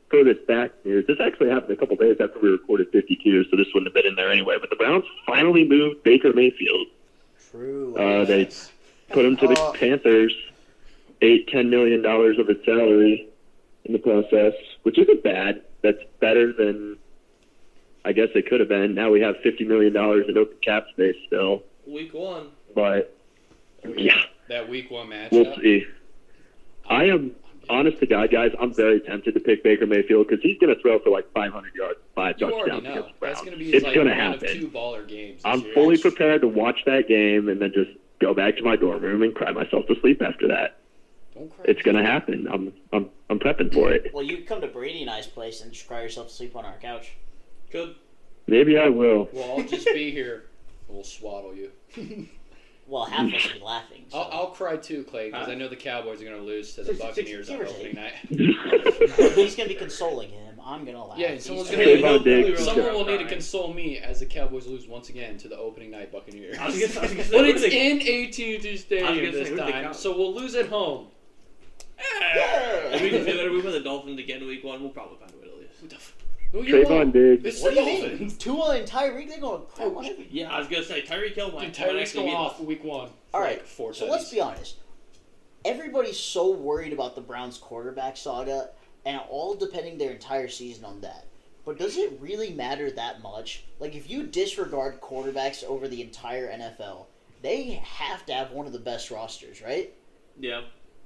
furthest back news. This actually happened a couple days after we recorded 52, so this wouldn't have been in there anyway. But the Browns finally moved Baker Mayfield. True. They put him to the Panthers, $10 million of his salary in the process, which isn't bad. That's better than I guess it could have been. Now we have $50 million in open cap space still. Week 1. But, yeah, That week 1 matchup. we'll see. I am, honest to God, guys, I'm very tempted to pick Baker Mayfield because he's going to throw for like 500 yards, 5 You touchdowns already know. against the Browns. That's going to be It's like going to one of happen. 2 baller games. I'm this year. fully prepared to watch that game and then just go back to my dorm room and cry myself to sleep after that. Don't cry. It's going to happen. I'm prepping for it. Well, you come to Brady and I's place and just cry yourself to sleep on our couch. Good. Maybe I will. Well, I'll just be here. We'll swaddle you. Well, half of us will be laughing. So. I'll cry too, Clay, because I know the Cowboys are going to lose to the Buccaneers on give or opening night. He's gonna be consoling him. I'm gonna laugh. Yeah, and someone's He's going Clayvon Diggs. to. Someone will need to Crying. console me as the Cowboys lose once again to the opening night Buccaneers. I was gonna say, But it's who's the- in AT&T Stadium this who's the time, Cow- so we'll lose at home. If we can feel better, we win the Dolphins again week 1. We'll probably find a way to lose. Who you Trayvon want? Diggs. It's What the do you mean? Dolphins. Tua and Tyreek, they're going crap on everything. Yeah, I was gonna say Tyreek Hill might. Dude, Tyreek's actually going beat off us. week 1. All for right, like 4 so let's be honest. Everybody's so worried about the Browns' quarterback saga, and all depending their entire season on that. But does it really matter that much? Like, if you disregard quarterbacks over the entire NFL, they have to have one of the best rosters, right? Yeah,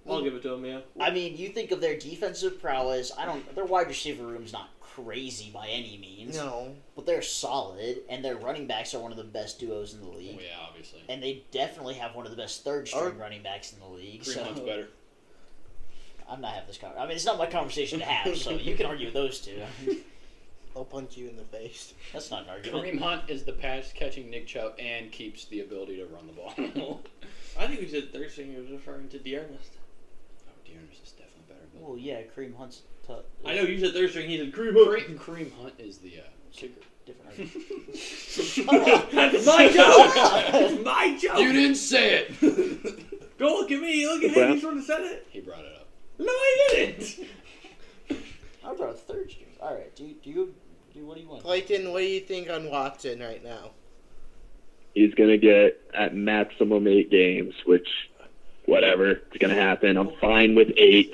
I'll give it to him. Yeah. I mean, you think of their defensive prowess. Their wide receiver room's not crazy by any means. No. But they're solid, and their running backs are one of the best duos in the Oh, league. yeah, obviously. And they definitely have one of the best third-string running backs in the league. Kareem So Hunt's better. I'm not having this conversation. I mean, it's not my conversation to have, so you can argue with those two. I'll punch you in the face. That's not an argument. Kareem Hunt is the pass-catching Nick Chubb and keeps the ability to run the ball. I think we said Thursday he was referring to Dearness. Oh, Dearness is definitely better. But Well, yeah, Kareem Hunt's tough. I know you said Thursday he said Kareem. Kareem Hunt is the kicker. Different argument. That's my joke. That's my joke. You didn't say it. Go look at me. Look at him. He's the one who said it. He brought it up. No, I didn't. I brought a third string. All right, what do you want? Clayton, what do you think on Watson right now? He's going to get at maximum 8 games, which, whatever, it's going to happen. I'm fine with 8,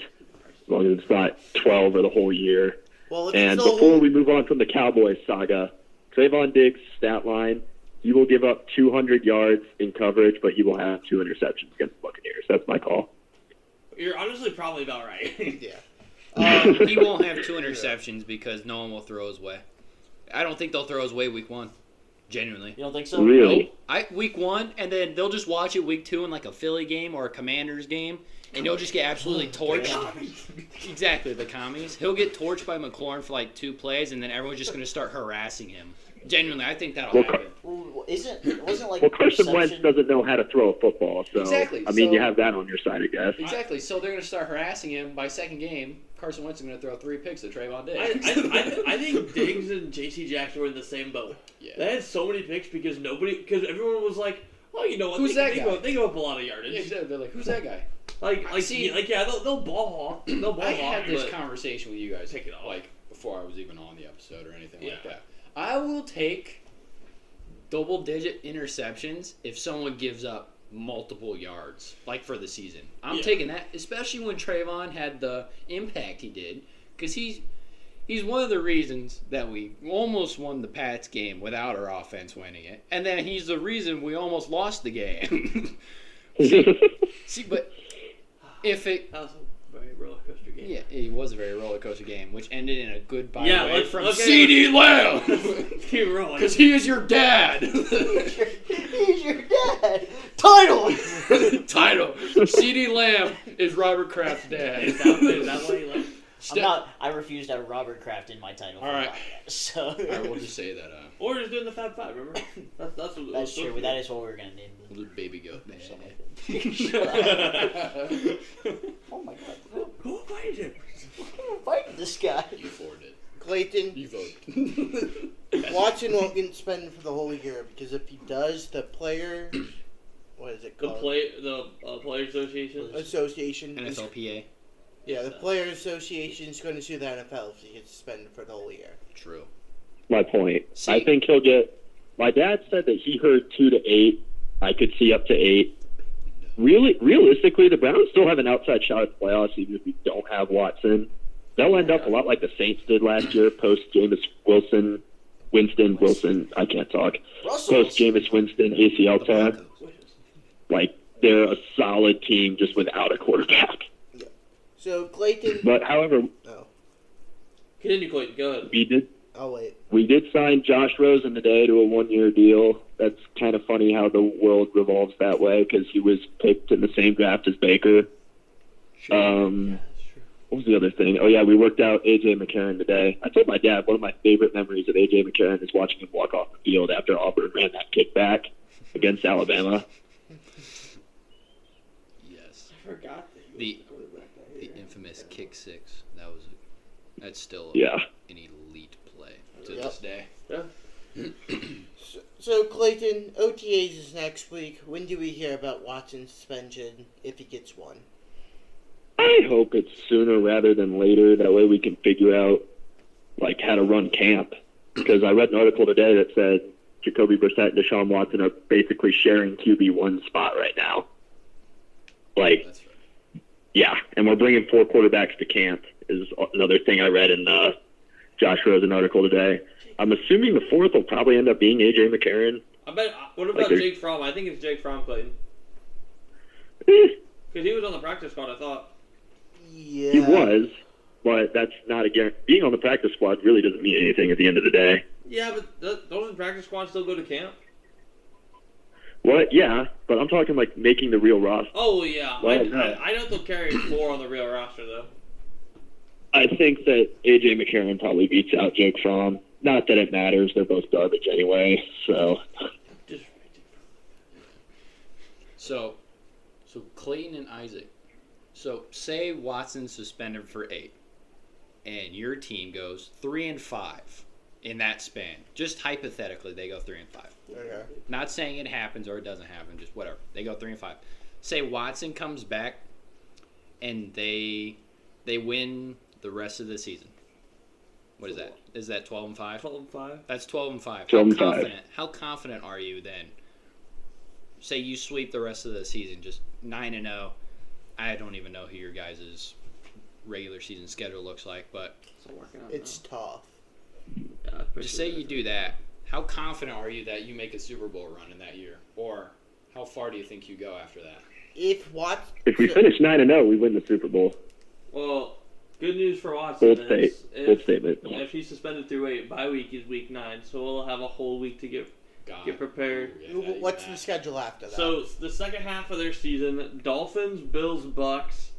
as long as it's not 12 or the whole year. Well, if And it's the before whole- we move on from the Cowboys saga, Clayvon Diggs' stat line, he will give up 200 yards in coverage, but he will have 2 interceptions against the Buccaneers. That's my call. You're honestly probably about right. yeah. He won't have 2 interceptions because no one will throw his way. I don't think they'll throw his way week 1. Genuinely. You don't think so? Really? Week 1, and then they'll just watch it week 2 in like a Philly game or a Commanders game, and he'll just get absolutely torched. Exactly, the commies. He'll get torched by McClaurin for like 2 plays, and then everyone's just going to start harassing him. Genuinely, I think that'll happen. Well, it wasn't like Well, Carson Wentz perception- doesn't know how to throw a football, so Exactly, I mean, so- you have that on your side, I guess. Exactly. So they're going to start harassing him. By second game, Carson Wentz is going to throw 3 picks at Trayvon Diggs. I think Diggs and J.C. Jackson were in the same boat. Yeah. They had so many picks because everyone was like, "Oh, you know what? Who's that guy?" They give up a lot of yardage. Yeah, they're like, who's that guy? They'll ball hawk. They'll ball I hawk. had this but conversation with you guys, Take it off. like before I was even on the episode or anything like Yeah. that. I will take double-digit interceptions if someone gives up multiple yards, like for the season. I'm taking that, especially when Trayvon had the impact he did, because he's one of the reasons that we almost won the Pats game without our offense winning it, and then he's the reason we almost lost the game. see, but if it. That was a very roller coaster game. Yeah, it was a very roller coaster game, which ended in a goodbye from let's CD Lamb. Keep rolling. Because he is your dad. He's your dad. Title. Title. CD Lamb is Robert Kraft's dad. Is that why he left? I refuse to have Robert Kraft in my title. All right. So. All right, we'll just say that. Or just doing the Fab Five, remember? That's what That's true. That is what we're gonna name. We'll do Baby Goat or something. Oh my God! Who fight him? Fight this guy. You forwarded it. Clayton, You voted. Watson won't get suspended for the whole year because if he does, the player, what is it The called? Player Association. Association. is- NFLPA. Yeah, the Player Association is going to sue the NFL if he gets suspended for the whole year. True. My point. See- I think he'll get. My dad said that he heard 2 to 8. I could see up to 8. Realistically, the Browns still have an outside shot at the playoffs, even if we don't have Watson. They'll end up a lot like the Saints did last year, post Jameis Wilson. I can't talk. Russell. Post Jameis Winston ACL tear. Like they're a solid team just without a quarterback. So Clayton. But however, Oh, Continue, Clayton. Go ahead. I'll wait. we did sign Josh Rosen today to a 1-year deal. That's kind of funny how the world revolves that way because he was picked in the same draft as Baker. What was the other thing? Oh, yeah, we worked out A.J. Mccarron today. I told my dad one of my favorite memories of A.J. Mccarron is watching him walk off the field after Auburn ran that kickback against Alabama. Yes. I forgot that The infamous kick 6. That's still Yeah. an elite play to Yep. this day. Yeah. So Clayton, OTAs is next week. When do we hear about Watson's suspension if he gets one? I hope it's sooner rather than later. That way we can figure out like how to run camp. Because I read an article today that said Jacoby Brissett and DeShaun Watson are basically sharing QB1 spot right now. Like, That's right. yeah, and we're bringing 4 quarterbacks to camp is another thing I read in Josh Rosen article today. I'm assuming the 4th will probably end up being A.J. McCarron. I bet. What about Like Jake Fromm? I think it's Jake Fromm, Clayton. Eh, Because he was on the practice squad, I thought. Yeah. He was, but that's not a guarantee. Being on the practice squad really doesn't mean anything at the end of the day. Yeah, but doesn't practice squad still go to camp? What? Yeah, but I'm talking like making the real roster. Oh, yeah. Well, no. I know they'll carry 4 on the real roster, though. I think that A.J. McCarron probably beats out Jake Fromm. Not that it matters. They're both garbage anyway, so. Just So Clayton and Isaac. So say Watson's suspended for 8, and your team goes 3-5 in that span. Just hypothetically, they go 3-5. Okay. Not saying it happens or it doesn't happen, just whatever. They go 3-5. Say Watson comes back, and they win the rest of the season. What is that? Is that 12-5? 12-5. That's 12-5. 12-5. How confident are you then? Say you sweep the rest of the season, just 9-0. I don't even know who your guys' regular season schedule looks like, but Still working on It's tough. Yeah, just say you do that. How confident are you that you make a Super Bowl run in that year? Or how far do you think you go after that? If If we finish 9-0, we win the Super Bowl. Well, good news for Watson Bold is Bold statement. if he's suspended through 8, bye week is week 9, so we'll have a whole week to get prepared. what's the schedule after that? So the second half of their season: Dolphins, Bills, Bucks,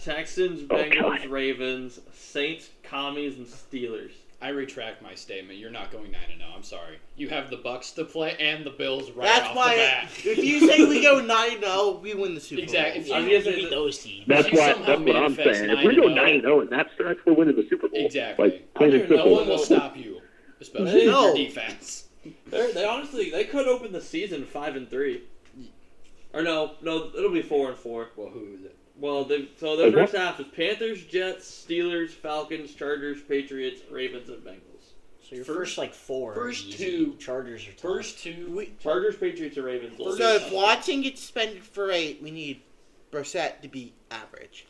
Texans, Oh, Bengals, God. Ravens, Saints, Commies, and Steelers. I retract my statement. You're not going 9-0. I'm sorry. You have the Bucks to play and the Bills right That's off why. the bat. If you say we go 9-0, we win the Super Exactly. Bowl. I was gonna say beat that- those teams. That's If you why. somehow That's what I'm manifest saying. If we go 9-0 9-0 in that stretch, we're winning the Super Bowl. Exactly. Like plain and No simple. one will stop you, especially No. your defense. They honestly could open the season 5-3. Or no, it'll be 4-4. Well, who is it? Well, their first half is Panthers, Jets, Steelers, Falcons, Chargers, Patriots, Ravens, and Bengals. So your first like four. First are easy. two. Chargers are tough. First two. Chargers, Patriots, or Ravens. So if Watson gets suspended for 8, we need Brissett to be average.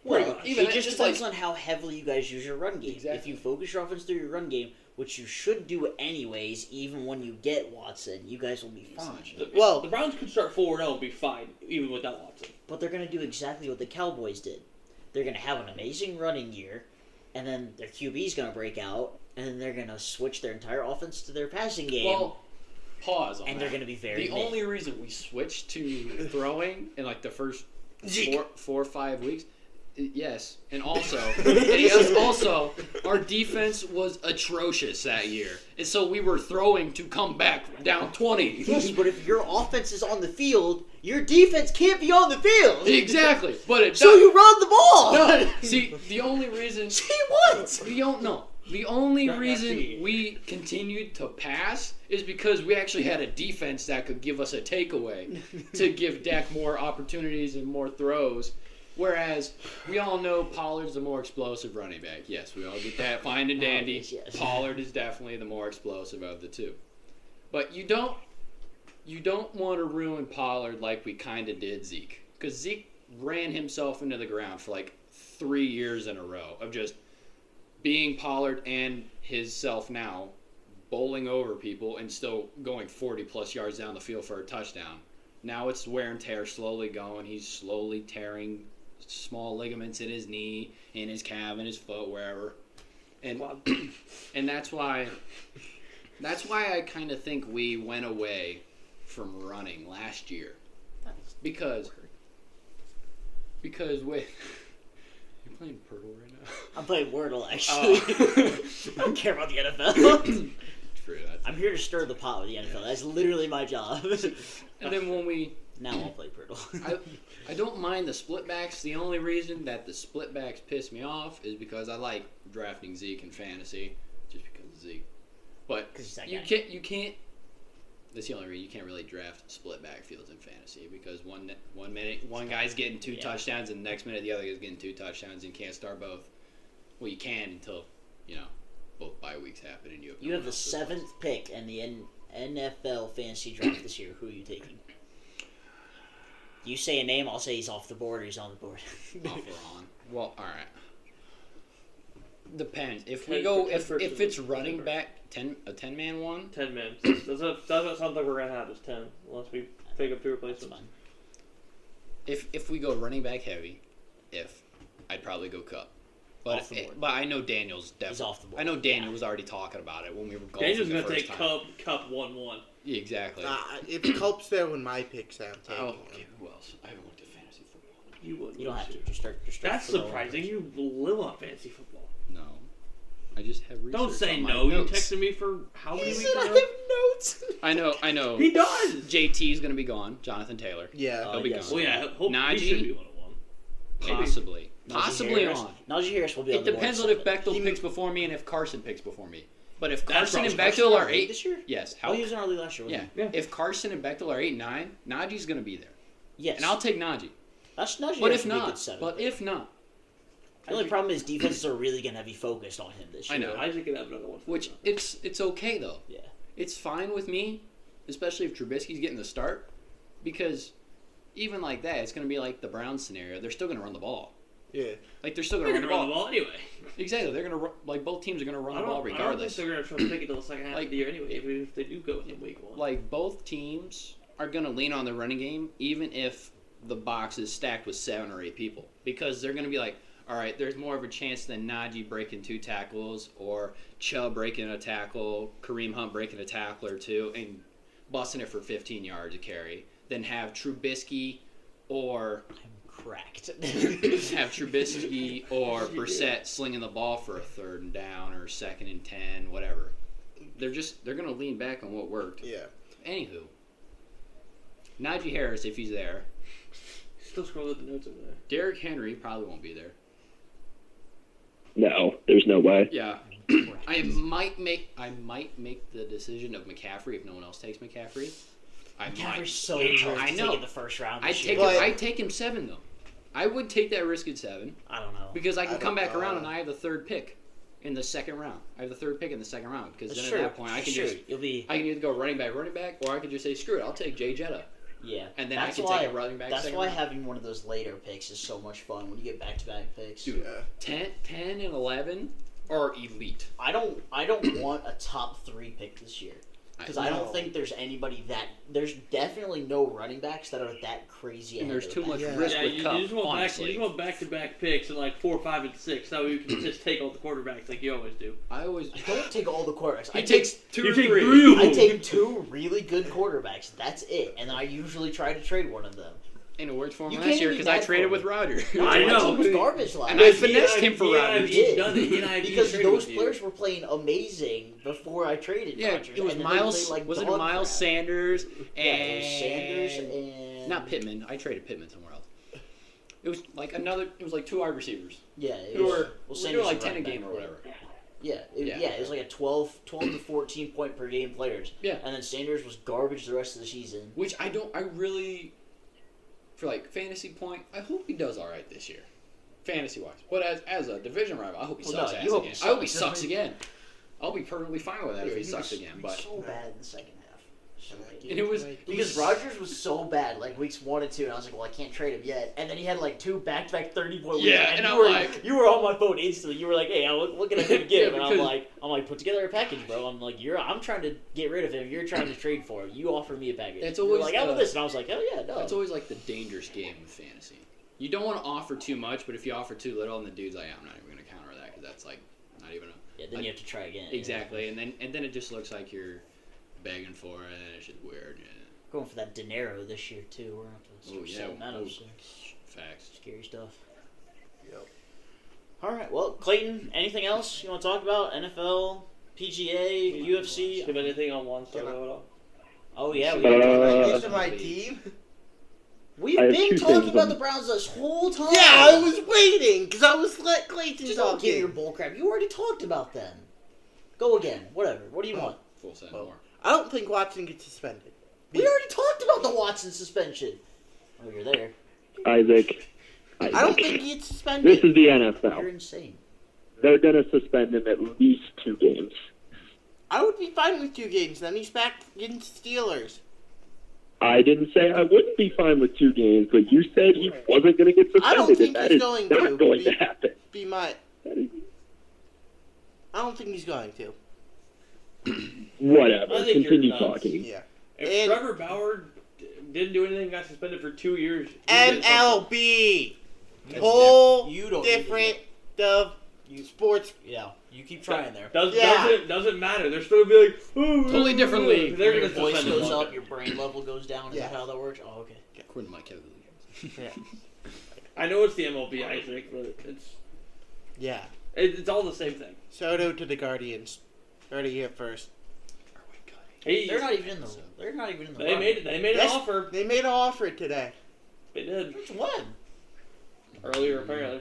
Well, even it just just depends like on how heavily you guys use your run game. Exactly. If you focus your offense through your run game, which you should do anyways, even when you get Watson, you guys will be fine. Well- the Browns could start 4-0 and be fine, even without Watson. But they're going to do exactly what the Cowboys did. They're going to have an amazing running year, and then their QB's going to break out, and then they're going to switch their entire offense to their passing game. well, pause on and that. they're going to be very The mid. only reason we switched to throwing in like the first four or 5 weeks, yes, and also our defense was atrocious that year, and so we were throwing to come back down 20. Yes, but if your offense is on the field, your defense can't be on the field. Exactly, but it So you run the ball. no. See, the only reason See what? the only Not reason actually. we continued to pass is because we actually had a defense that could give us a takeaway to give Dak more opportunities and more throws. Whereas we all know Pollard's the more explosive running back. Yes, we all get that fine and dandy. Yes. Pollard is definitely the more explosive of the two. But you don't want to ruin Pollard like we kind of did Zeke. Because Zeke ran himself into the ground for like 3 years in a row of just being Pollard and his self now, bowling over people and still going 40-plus yards down the field for a touchdown. Now it's wear and tear slowly going. He's slowly tearing small ligaments in his knee, in his calf, in his foot, wherever. And and that's why I kind of think we went away from running last year. Because with you're playing Purtle right now. I'm playing Wordle, actually. I don't care about the NFL. True, that's I'm here to stir the pot with the NFL. That's literally my job. and then when we Now I'll play Purtle. I don't mind the split backs. The only reason that the split backs piss me off is because I like drafting Zeke in fantasy, just because of Zeke. But 'Cause he's that you guy. can't. That's the only reason you can't really draft split backfields in fantasy because one minute one guy's getting two touchdowns and the next minute the other guy's getting two touchdowns and you can't start both. Well, you can until both bye weeks happen and you You have the 7th pick in the NFL fantasy draft this year. Who are you taking? You say a name, I'll say he's off the board or he's on the board. off or on. Well, all right. Depends. If we go, if it's running back, a 10-man one. 10 men. Doesn't sound like we're gonna have is 10 unless we pick up two That's replacements. fine. If we go running back heavy, I'd probably go Cup. Off the board. But I know Daniel's definitely. He's off the board. I know Daniel was already talking about it when we were golfing. Daniel's the gonna first take time. Cup 1-1. Yeah, exactly. If Culp's there when my pick's there, I'm taking him. Okay. Who else? I haven't looked at fantasy football. You wouldn't. You don't have to. Just start That's for the surprising. You live on fantasy football. No. I just have research. Don't say on my no. You notes. texted me for how many He weeks said I ago? have notes. I know. He does. JT's gonna be gone. Jonathan Taylor. Yeah. He'll be yes. gone. Well, yeah. Hope Najee? he should be 1-1. Possibly. Najee Possibly Harris. on. Najee Harris will be on It the depends on board. if Bechtel picks before me and if Carson picks before me. But if That's Carson and probably Bechtel are League 8, this year? yes. Oh, he was in our league last year. Yeah. Wasn't he? Yeah. If Carson and Bechtel are 8-9, Najee's gonna be there, Yes. and I'll take Najee. That's Najee But Harris if would be a good not, 7. The only problem is defenses are really going to be focused on him this I year. know. Isaac could have another one. Which it's okay though. Yeah. It's fine with me, especially if Trubisky's getting the start, because even like that, it's gonna be like the Browns scenario. They're still gonna run the ball. Yeah. Like they're still They're gonna gonna run the run ball. the ball anyway. Exactly. They're gonna like both teams are gonna run the ball I don't regardless. think they're gonna try to pick it till the second half Like- of the year anyway. Even if they do go in week 1. Like both teams are gonna lean on the running game, even if the box is stacked with 7 or 8 people, because they're gonna be like, all right, there's more of a chance than Najee breaking 2 tackles or Chubb breaking a tackle, Kareem Hunt breaking a tackle or 2, and busting it for 15 yards a carry, than have Trubisky or Cracked. Brissett slinging the ball for a 3rd and down or 2nd and 10, whatever. They're gonna lean back on what worked. Yeah. Anywho, Najee Harris, if he's there. Still scrolling the notes over there. Derrick Henry probably won't be there. No, there's no way. Yeah. I might make the decision of McCaffrey if no one else takes McCaffrey. McCaffrey's so injured I to know. take in the first round I'd this take year. I'd take him 7 though. I would take that risk at 7 I don't know. because I can I come don't back know. around and I have the 3rd pick. in the second round. I have the third pick in the second round because That's then true. at that point I can Sure. just You'll be. I can either go running back, or I could just say screw it, I'll take Jay Jetta. Yeah. And then that's I can why, take a running back. That's second why round. having one of those later picks is so much fun when you get back-to-back picks. Dude, 10 and 11 are elite. I don't want a top 3 pick this year. Because I don't think there's anybody that... There's definitely no running backs that are that crazy. And there's too much Yeah. risk Yeah, with you Cup, just want honestly. back-to-back picks in like 4, 5, and 6. That way you can just take all the quarterbacks like you always do. I always... I don't take all the quarterbacks. He takes 2 You or take 3. 3 of I them. take 2 really good quarterbacks. That's it. And I usually try to trade one of them. And it worked for him You last year year be because because I bad traded for with me. Rodgers. I know. My team was garbage last And I year. finessed him for Rodgers. did. Done it. Because traded those with you. players were playing amazing before I traded Yeah, Rodgers. it was and then they Miles. played like Was it dog Miles crap. Sanders and Yeah, it was Sanders and not Pittman? I traded Pittman somewhere else. It was like another. It was like 2 wide receivers. Yeah, it Who was, were well, we Sanders were like was 10 a running game back or whatever. Yeah, Yeah. it was like a 12 to 14 point per game players. Yeah. And then Sanders was garbage the rest of the season. Which I really, for like fantasy point, I hope he does all right this year, fantasy wise. But as a division rival, I hope he Well, sucks no, ass you hope again. he I hope he sucks. sucks again. I'll be perfectly fine with that if he sucks again. But So bad in the second half. So bad. and it was Because Rodgers was so bad, like weeks 1 and 2, and I was like, well, I can't trade him yet. And then he had like 2 back-to-back 30-point weeks. Yeah, and you I'm were like- you were on my phone instantly. You were like, hey, I'm looking at him give, and I'm because- like, put together a package, bro. I'm like, I'm trying to get rid of him. You're trying to trade for him. You offer me a package. It's You were always like, how about the- this? And I was like, hell yeah, no. it's always like the dangerous game with fantasy. You don't want to offer too much, but if you offer too little, and the dude's like, I'm not even going to counter that because that's like not even a Yeah, then you have to try again. exactly. And then it just looks like you're begging for it, and it's just weird. Yeah. Going for that dinero this year too. We're gonna have to start Oh, yeah. setting that up Oh. soon. Facts. Scary stuff. Yep. All right. Well, Clayton, anything else you want to talk about? NFL, PGA, UFC? Do you have anything on Juan Soto at all? Oh yeah, we This is my team. we've I have been two talking things about on- the Browns this whole time. Yeah, I was waiting because I was let Clayton Just don't give your talking. bull crap. You already talked about them. Go again. Whatever. What do you want? Full set Well, more. I don't think Watson gets suspended. We already talked about the Watson suspension. Oh, you're there. Isaac. I don't think he gets suspended. This is the You're NFL. insane. They're going to suspend him at least 2 games. I would be fine with 2 games. Then he's back against Steelers. I didn't say I wouldn't be fine with 2 games, but you said he wasn't going to get suspended. I don't think and that he's is going not to. going to happen. Be my. That is- I don't think he's going to. Whatever. I think you're Continue nuts. talking. Yeah. If And- Trevor Bauer didn't do anything, got suspended for 2 years. he'd get something. MLB. Whole You don't need to different of sports. Yeah, you keep trying there. Yeah. Doesn't matter. They're still gonna be like, "Ooh, Totally different league. They're Your gonna voice suspend goes him. up, your brain level goes down. Is Yeah. that how that works? Oh, okay. According to my Kevin. Yeah. I know it's the MLB, Isaac, but Yeah. it's all the same thing. Soto to the Guardians. Heard it here first. They're not even in the. They're not even in the. They made it. They made an Yes. offer. They made an offer today. They did Which one? earlier, apparently.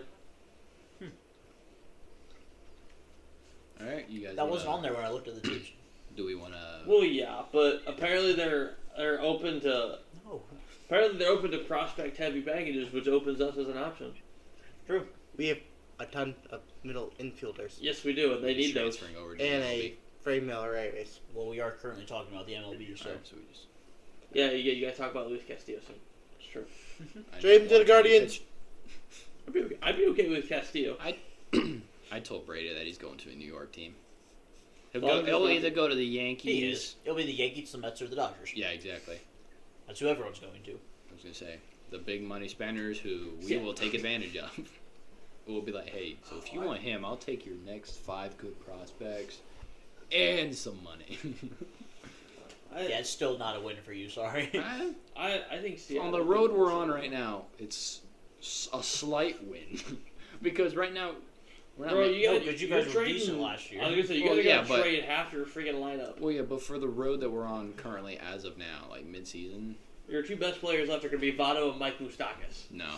All right, you guys. That wasn't on there when I looked at the teams. Do we want to? Well, yeah, but apparently they're open to. No. Apparently they're open to prospect heavy packages, which opens us as an option. True. We have a ton of middle infielders. Yes, we do, and they need those. transferring over to And MLB. a Frey Miller race. Well, we are currently talking about the MLB, so. Alright, so we just. Yeah, you gotta talk about Luis Castillo soon. It's true. I Trade him to the just Guardians. I'd be okay with Castillo. I told Brady that he's going to a New York team. He'll, Well, he'll it's either go to the Yankees. He is. It'll be the Yankees, the Mets, or the Dodgers. Yeah, exactly. That's who everyone's going to. I was gonna say the big money spenders who we Yeah. will take advantage of. We'll be like, hey, so if you want him, I'll take your next 5 good prospects and some money. Yeah, it's still not a win for you. Sorry. I think Seattle. On the road we're on right now, it's a slight win because right now we're not. Bro, making- you No, gotta, because you you're guys were trading- decent last year. I was gonna say you Well, guys yeah, gotta but- trade half your freaking lineup. well, yeah, but for the road that we're on currently, as of now, like mid-season, Your 2 best players left are gonna be Votto and Mike Moustakas. no,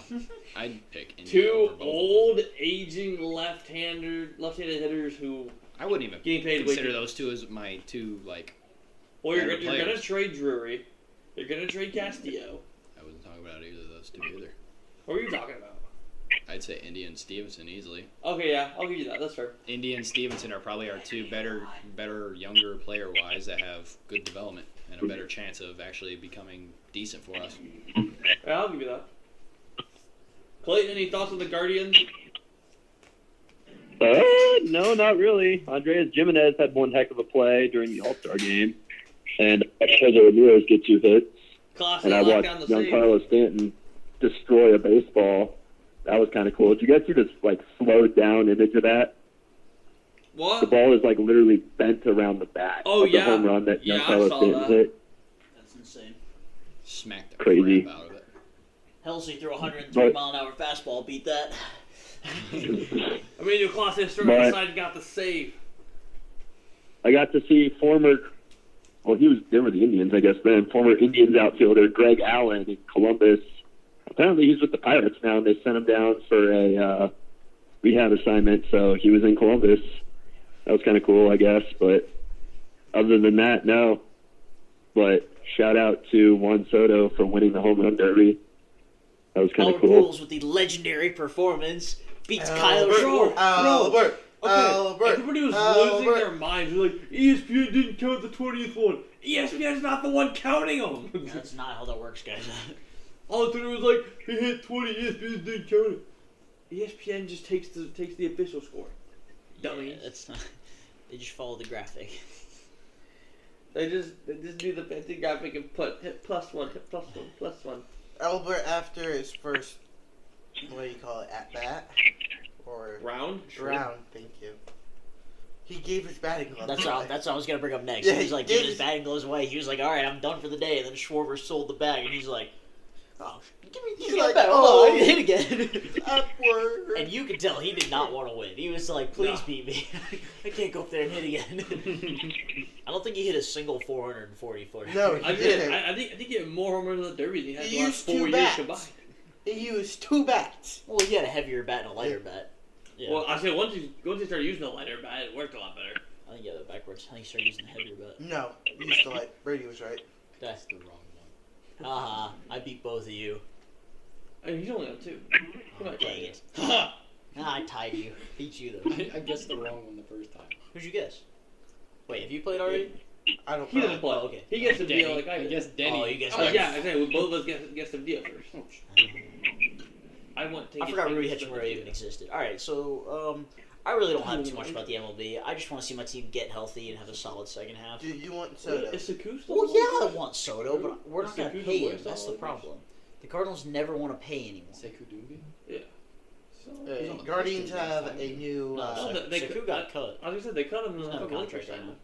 I'd pick India 2 over both of them. old, aging left-handed hitters who. I wouldn't even Getting paid way consider too- those 2 as my 2 like. Well, you're Better gonna players. trade Drury. You're gonna trade Castillo. I wasn't talking about either of those 2 either. What were you talking about? I I'd say Indy and Stevenson easily. Okay, yeah, I'll give you that. That's fair. Indy and Stevenson are probably our two better younger player-wise that have good development and a better chance of actually becoming decent for us. Yeah, I'll give you that. Clayton, any thoughts on the Guardians? No, not really. Andreas Jimenez had one heck of a play during the All-Star game, and Pedro Ramirez get 2 hits. Classic, And I lock down watched the young save. Carlos Stanton destroy a baseball. That was kind of cool. Did you guys see this slowed down image of that? What? The ball is literally bent around the bat. Oh, of the yeah. home run that young Yeah, I Carlos saw Stanton that. hit. That's insane. Smack the Crazy. crap out of it. Halsey threw a 103-mile-an-hour fastball, beat that. Emilio Clase struck But- on the side and got the save. I got to see they were the Indians, I guess then, former Indians outfielder Greg Allen in Columbus. Apparently he's with the Pirates now, and they sent him down for a rehab assignment, so he was in Columbus. That was kind of cool, I guess, but other than that, no. But shout out to Juan Soto for winning the home run derby. That was kind of Albert cool. Pujols with the legendary performance beats Albert, Kyler Schwarber. Albert, Okay, Albert, everybody was losing their minds. They're like, ESPN didn't count the 20th one. ESPN's not the one counting them. That's not how that works, guys. All the Twitter was like, he hit 20, ESPN didn't count it. ESPN just takes the official score. Dummies. Yeah, that's not. They just follow the graphic. They just do the fancy graphic and hit +1, hit +1, +1. Albert, after his first, what do you call it, at bat? Or Round? round, thank you. He gave his batting gloves That's away. what I was gonna bring up next. Yeah, he was like he giving did. his batting gloves away. He was like, "All right, I'm done for the day." And then Schwarber sold the bag, and he's like, "Oh, give me He's the like, bat. "Oh, Oh, I hit again." Upward. And you could tell he did not want to win. He was like, "Please beat me. I can't go up there and hit again." I don't think he hit a single 440 footer. No, I he did. think he had more home runs in the Derby than he had He the last used 4 2 years bats. combined. He used 2 bats. Well, he had a heavier bat and a lighter bat. Yeah. Well, I say once he started using the lighter bat, it worked a lot better. I think you have it backwards. I think he started using the heavier bat. No, he used to Brady was right. That's The wrong one. I beat both of you. I mean, he's only on 2. Come on, Dang it. I tied you. Beat you though. I guessed the wrong one the first time. Who'd you guess? Wait, have you played already? I don't He doesn't know. play. Oh, okay. He gets the Denny. deal like I I did. guess Denny. Oh, you guessed Oh, Denny. yeah, exactly. Both of us guessed the deal first. I want to. I forgot Rudy Hachimura even existed. Alright, so, I really don't have too much about the MLB. I just want to see my team get healthy and have a solid second half. Do you want soda? Is Saku still? Well, yeah, I want Soto, but we're not Is going to Saku pay the him. worst That's the all problem. The Cardinals never want to pay anyone. Sekou Doumbia? Yeah. So, He's on the Guardians first team have last a time. new. No, they Saku could- got cut. I was gonna say they cut him in He's the not a couple contract weeks. anymore.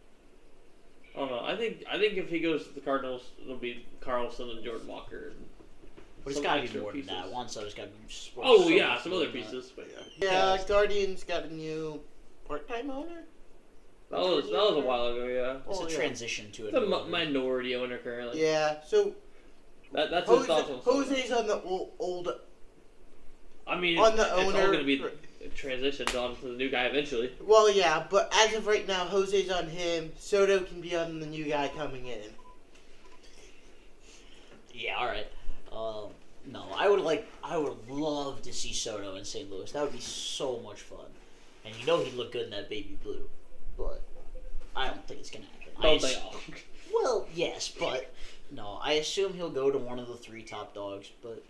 I don't know. I think if he goes to the Cardinals, it'll be Carlson and Jordan Walker. And But it's some got to be extra more than pieces. that. Juan Soto's got to be worth Oh so yeah, much some more other than that. pieces, but Yeah, Guardians got a new part-time owner. that was a while ago. Yeah, It's Oh, a yeah. transition to a it's a new owner. minority owner currently. Yeah, so That's his thoughts on Soto. Jose's on the old. I mean, on the it's all owner- gonna be transitioned on to the new guy eventually. Well, yeah, but as of right now, Jose's on him. Soto can be on the new guy coming in. Yeah, all right. No, I would love to see Soto in St. Louis. That would be so much fun. And you know he'd look good in that baby blue. But I don't think it's gonna happen. Don't they all? Well, yes, but no. I assume he'll go to one of the 3 top dogs. But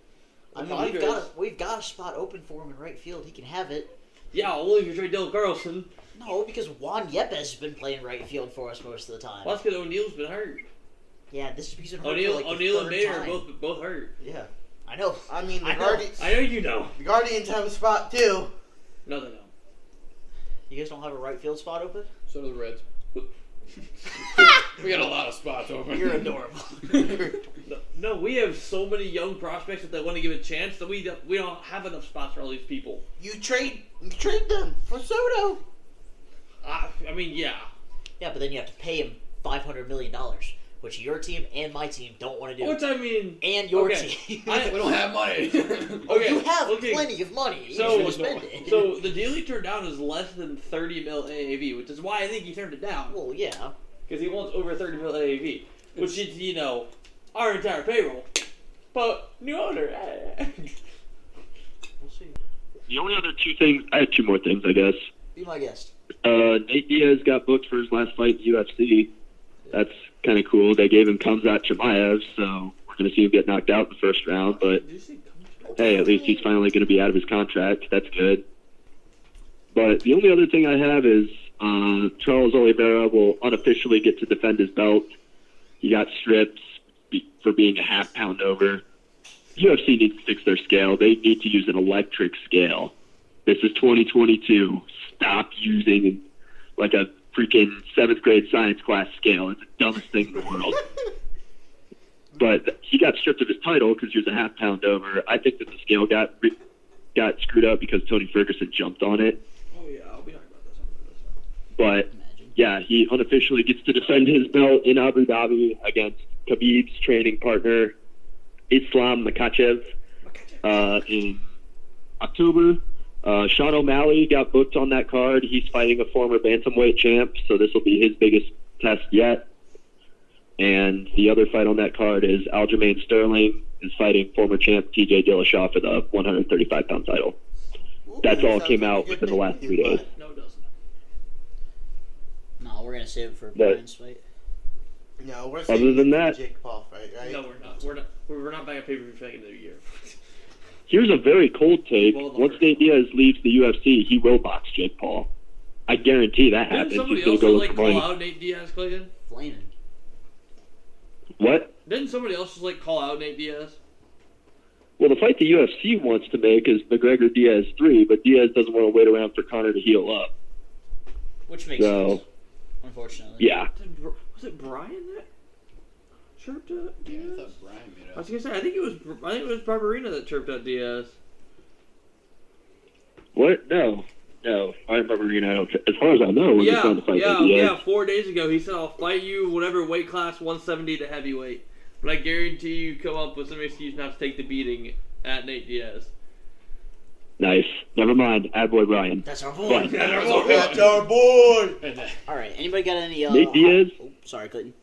I The mean, Padres. we've got a spot open for him in right field. He can have it. Yeah, only if you trade Dylan Carlson. No, because Juan Yepes has been playing right field for us most of the time. Well, that's because O'Neal's been hurt. Yeah, this is because of hurt O'Neal, for like the O'Neal and third Bader time. are both hurt. Yeah, I know. I mean, I the know. Guardians. I know you know. The Guardians have a spot too. No, they don't. You guys don't have a right field spot open? So do the Reds. We got a lot of spots open. You're adorable. No, we have so many young prospects that they want to give a chance that we don't have enough spots for all these people. You trade them for Soto. I mean, yeah. Yeah, but then you have to pay him $500 million, which your team and my team don't want to do. Which I mean, And your okay. team. We don't have money. Oh, you have okay. plenty of money. You So- should spend it. So the deal he turned down is less than 30 mil AAV, which is why I think he turned it down. Well, yeah. Because he wants over 30 mil AAV, which is, our entire payroll. But new owner. We'll see. the only other two things, I had two more things, I guess. Be my guest. Nate Diaz got booked for his last fight in the UFC. That's kind of cool. They gave him Khamzat Chimaev, so we're going to see him get knocked out in the first round. But, hey, at least he's finally going to be out of his contract. That's good. But the only other thing I have is Charles Oliveira will unofficially get to defend his belt. He got stripped for being a half pound over. UFC needs to fix their scale. They need to use an electric scale. This is 2022. Stop using like a freaking 7th grade science class scale. It's the dumbest thing in the world. But he got stripped of his title because he was a half pound over. I think that the scale got screwed up because Tony Ferguson jumped on it. Oh, yeah, I'll be talking about this. But, yeah, he unofficially gets to defend his belt in Abu Dhabi against Khabib's training partner, Islam Makhachev, in October. Sean O'Malley got booked on that card. He's fighting a former bantamweight champ, so this will be his biggest test yet. And the other fight on that card is Aljamain Sterling is fighting former champ TJ Dillashaw for the 135-pound title. That's all came out within the last 3 days. No, it doesn't. No, we're gonna save it for Brian's fight. No, we're Other saying than that, Jake Paul fight, right? No, we're not. We're not buying a pay-per-view for the year. here's a very cold take. Once Nate Diaz leaves the UFC, he will box Jake Paul. I guarantee that happens. Didn't somebody He's else gonna go just, look like, for call money. out Nate Diaz, Clayton? Flaming. What? Didn't somebody else just, like, call out Nate Diaz? Well, the fight the UFC wants to make is McGregor Diaz 3, but Diaz doesn't want to wait around for Conor to heal up. Which makes sense, unfortunately. Yeah. Was it Brian that chirped at Diaz? Yeah, I thought Brian made it. I was gonna say I think it was Barbarina that chirped at Diaz. What? No. I remember, as far as I know, when he's trying to fight Diaz. Yeah. 4 days ago, he said, "I'll fight you whatever weight class, 170 to heavyweight, but I guarantee you come up with some excuse not to take the beating at Nate Diaz." Nice. Never mind. Attaboy Brian. That's our boy. But- That's our boy. All right. Anybody got any? Nate Diaz? Oh, sorry, Clayton.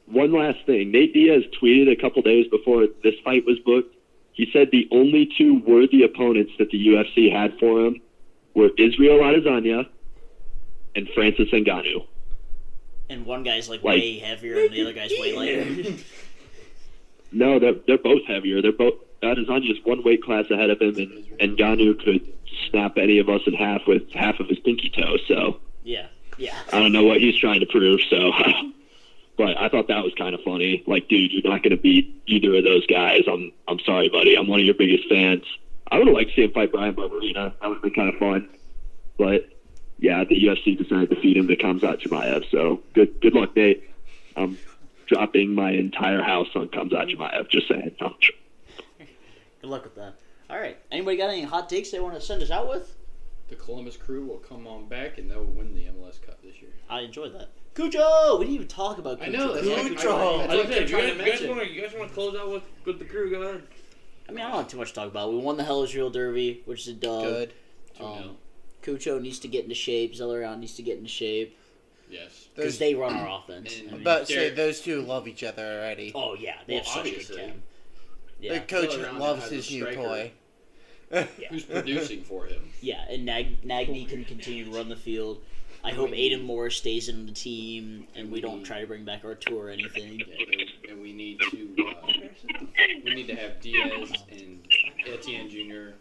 One last thing. Nate Diaz tweeted a couple days before this fight was booked. He said the only two worthy opponents that the UFC had for him were Israel Adesanya and Francis Ngannou. And one guy's like way heavier, and the other guy's way lighter. No, they're both heavier. They're both Adesanya's one weight class ahead of him, and Ngannou could snap any of us in half with half of his pinky toe. So yeah. I don't know what he's trying to prove. So, but I thought that was kind of funny. Like, dude, you're not going to beat either of those guys. I'm sorry, buddy. I'm one of your biggest fans. I would have liked to see him fight Brian Barberina. That would have been kind of fun. But yeah, the UFC decided to feed him to Khamzat Chimaev. So good luck, Nate. I'm dropping my entire house on Khamzat Chimaev. Just saying. Good luck with that. All right. Anybody got any hot takes they want to send us out with? The Columbus Crew will come on back and they'll win the MLS Cup this year. I enjoyed that. Cucho! We didn't even talk about Cucho. I know. That's Cucho! what I'm trying to mention. You guys want to close out with the crew? Go ahead. I mean, I don't have too much to talk about. We won the Hell is Real Derby, which is a dub. Good. 2-0. Cucho needs to get into shape. Zelleround needs to get into shape. Yes. Because they run our offense. And- I mean, But say those two love each other already. oh, yeah. They have such a good obviously. chem. The Yeah. coach Zelleround loves has a his new striker. toy. Who's producing for him? Yeah, and Nagny can continue to run the field. I hope Aiden Moore stays in the team, and we don't try to bring back Artur or anything. Yeah, and we need to have Diaz and Etienne Jr.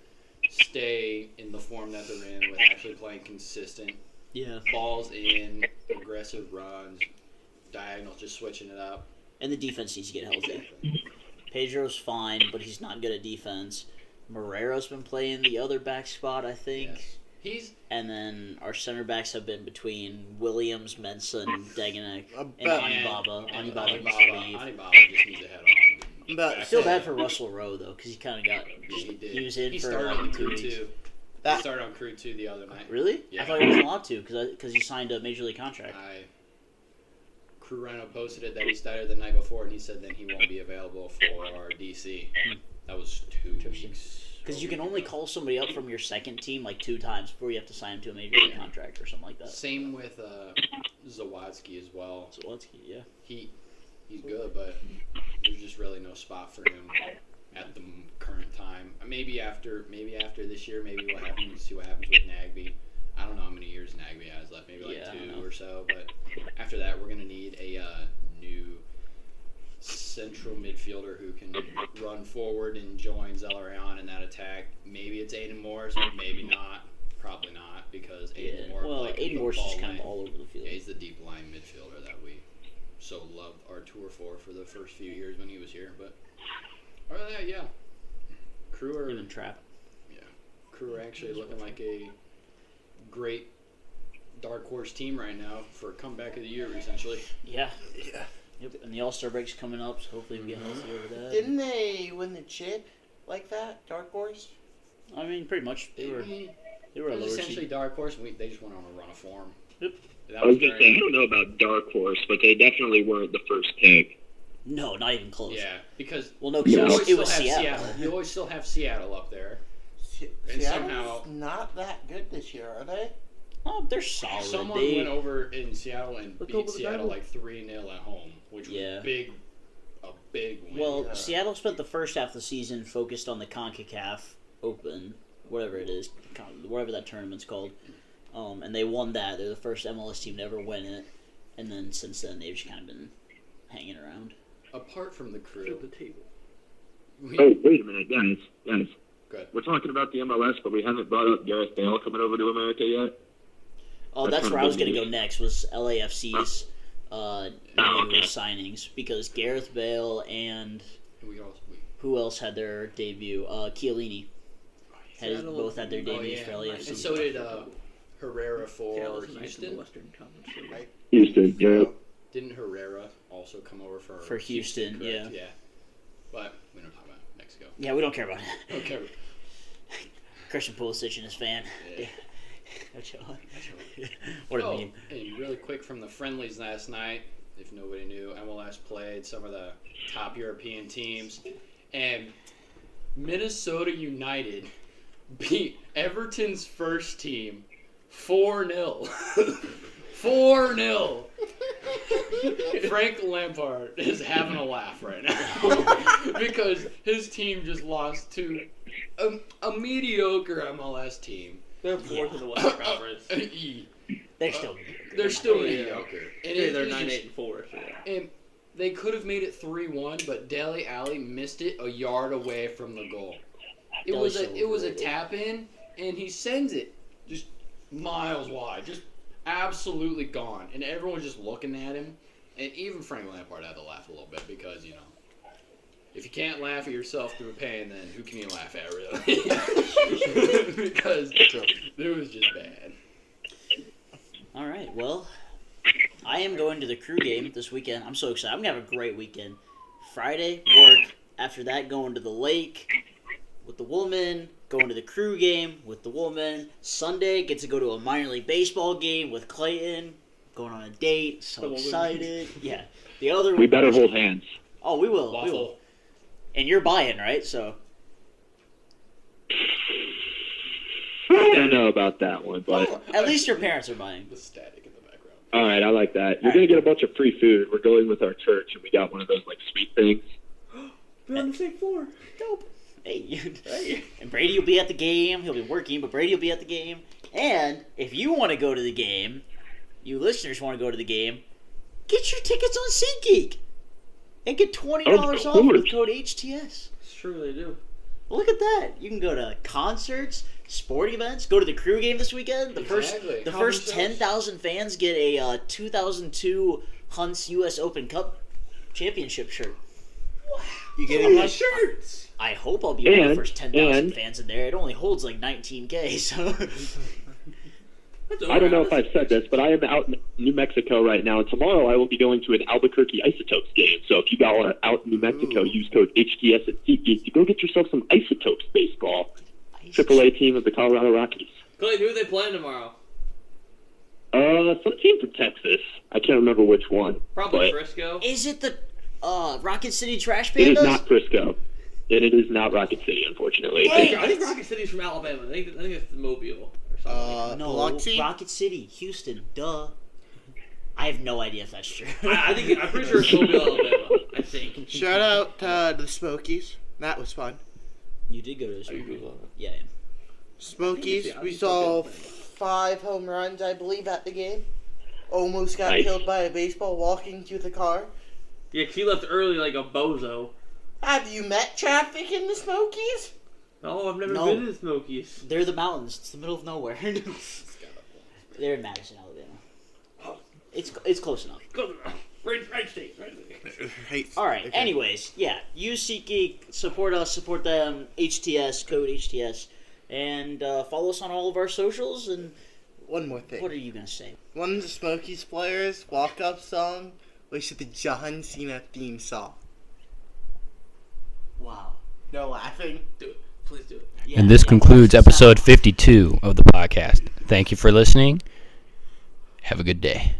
stay in the form that they're in with actually playing consistent Yeah. balls in, aggressive runs, diagonals, just switching it up. And the defense needs to get healthy. Pedro's fine, but he's not good at defense. Moreira's been playing the other back spot, I think. Yes. He's And then our center backs have been between Williams, Menson, Deganek, and But- Anibaba. and Anibaba needs to leave. Anibaba just needs to head on. But I feel bad for Russell Rowe, though, because he kind of got... He did. He was in He for started like on 2 Crew weeks. 2. That- He started on Crew 2 the other night. Really? Yeah. I thought he wasn't allowed to, because he signed a Major League contract. Crew Rhino posted it that he started the night before, and he said then he won't be available for our DC. That was 2 weeks. Because you can only call somebody up from your second team like 2 times before you have to sign him to a Major League contract or something like that. Same with Zawadzki as well. So let's yeah. He's good, but there's just really no spot for him at the current time. Maybe after this year, maybe see what happens with Nagby. I don't know how many years Nagby has left, maybe like 2 or so. But after that, we're gonna need a new central midfielder who can run forward and join Zelleran in that attack. Maybe it's Aiden Morris, maybe not. Probably not, because Aiden Morris. Well, Aiden Morris is kind of all over the field. Yeah, he's the deep line midfielder that we so loved our tour for the first few years when he was here. But other than that, yeah. Crew are Even Trap. Yeah, Crew are actually looking like a great dark horse team right now for comeback of the year, essentially. Yeah. Yep. And the All-Star break's coming up, so hopefully we get healthy over that. Didn't they win the chip like that, Dark Horse? I mean, pretty much. They were a It lower was essentially seed. dark horse. They just went on a run of form. Yep. I was going to say, I don't know about Dark Horse, but they definitely weren't the first pick. No, not even close. Yeah, because Well, no, you because always it was still have Seattle. You always still have Seattle up there. And Seattle's somehow- not that good this year, are they? Oh, they're solid. Someone They- went over in Seattle and Look beat over the Seattle Bible. like 3-0 at home, which was Yeah. a big win. Well, Yeah. Seattle spent the first half of the season focused on the CONCACAF Open, whatever it is, whatever that tournament's called. And they won that. They're the first MLS team to ever win it. And then since then, they've just kind of been hanging around. apart from the Crew, Flip the table. Oh, wait a minute, guys. Good. We're talking about the MLS, but we haven't brought up Gareth Bale coming over to America yet. Oh, that's where I was going to go next, was LAFC's new signings. Because Gareth Bale and who else had their debut? Chiellini. Both had their debuts for LAFC. And so did Herrera for Seattle's nice in the Houston. Western Conference. Right. Houston, yeah. Didn't Herrera also come over for Houston, correct? yeah. Yeah. But we don't talk about Mexico. Yeah, we don't care about it. Okay. Christian Pulisic and his fan. Yeah. What a Oh, meme. and really quick from the friendlies last night, if nobody knew, MLS played some of the top European teams, and Minnesota United beat Everton's first team 4-0. 4-0. Frank Lampard is having a laugh right now because his team just lost to a mediocre MLS team. They're fourth in the Western Conference. They're still mediocre. And Yeah, they're it's 9-8 and 4. So yeah. And they could have made it 3-1, but Dele Alli missed it a yard away from the goal. It was a tap in, and he sends it just miles wide, just absolutely gone, and everyone was just looking at him. And even Frank Lampard had to laugh a little bit because, you know, if you can't laugh at yourself through pain, then who can you laugh at, really? Because it was just bad. All right, well, I am going to the Crew game this weekend. I'm so excited. I'm going to have a great weekend. Friday, work. After that, going to the lake with the woman. Going to the Crew game with the woman. Sunday, get to go to a minor league baseball game with Clayton. Going on a date. So excited. Yeah. The other We better hold hands. Oh, we will. We Waffle. will. And you're buying, right? So. I don't know about that one, but Well, at least your parents are buying. The static in the background. all right, I like that. You're gonna get a bunch of free food. We're going with our church, and we got one of those like sweet things. We're on the same floor. Dope. Hey, and Brady will be at the game. He'll be working, but Brady will be at the game. And if you want to go to the game, you listeners want to go to the game, get your tickets on SeatGeek and get $20 Of off with course. code HTS. It's true, they do. Look at that. You can go to concerts, sporting events, go to the Crew game this weekend. The Exactly. first Conference 10,000 fans get a 2002 Hunts U.S. Open Cup championship shirt. You getting one? Shirts! I hope I'll be one of the And- first 10,000 and- fans in there. It only holds like 19K, so... I don't know if I've said this, but I am out in New Mexico right now, and tomorrow I will be going to an Albuquerque Isotopes game. So if you guys are out in New Mexico, use code HTS at SeatGeek to go get yourself some Isotopes baseball. AAA team of the Colorado Rockies. Clay, who are they playing tomorrow? Some team from Texas. I can't remember which one. Probably but Frisco. Is it the Rocket City Trash It is Pandas? not Frisco. And it is not Rocket City, unfortunately. Dang. I think Rocket City's from Alabama. I think it's Mobile or something. No, Biloxi? Rocket City, Houston, duh. I have no idea if that's true. I'm pretty sure it's Mobile, Alabama. I think. Shout out to the Smokies. That was fun. You did go to the Smokies. Yeah. Smokies, we saw 5 home runs, I believe, at the game. Almost got Nice. killed by a baseball walking to the car. Yeah, 'cause he left early like a bozo. Have you met traffic in the Smokies? Oh, I've never No. been to the Smokies. They're the mountains. It's the middle of nowhere. They're in Madison, Alabama. It's close enough. Right state. All right. Okay. Anyways, yeah. Use SeatGeek. Support us. Support them. HTS. Code HTS. And follow us on all of our socials. And One more thing. what are you gonna say? One of the Smokies players' walk-up song was the John Cena theme song. Wow. No laughing. Do it. Please do it. Yeah, And this yeah, concludes watch the episode sound. 52 of the podcast. Thank you for listening. Have a good day.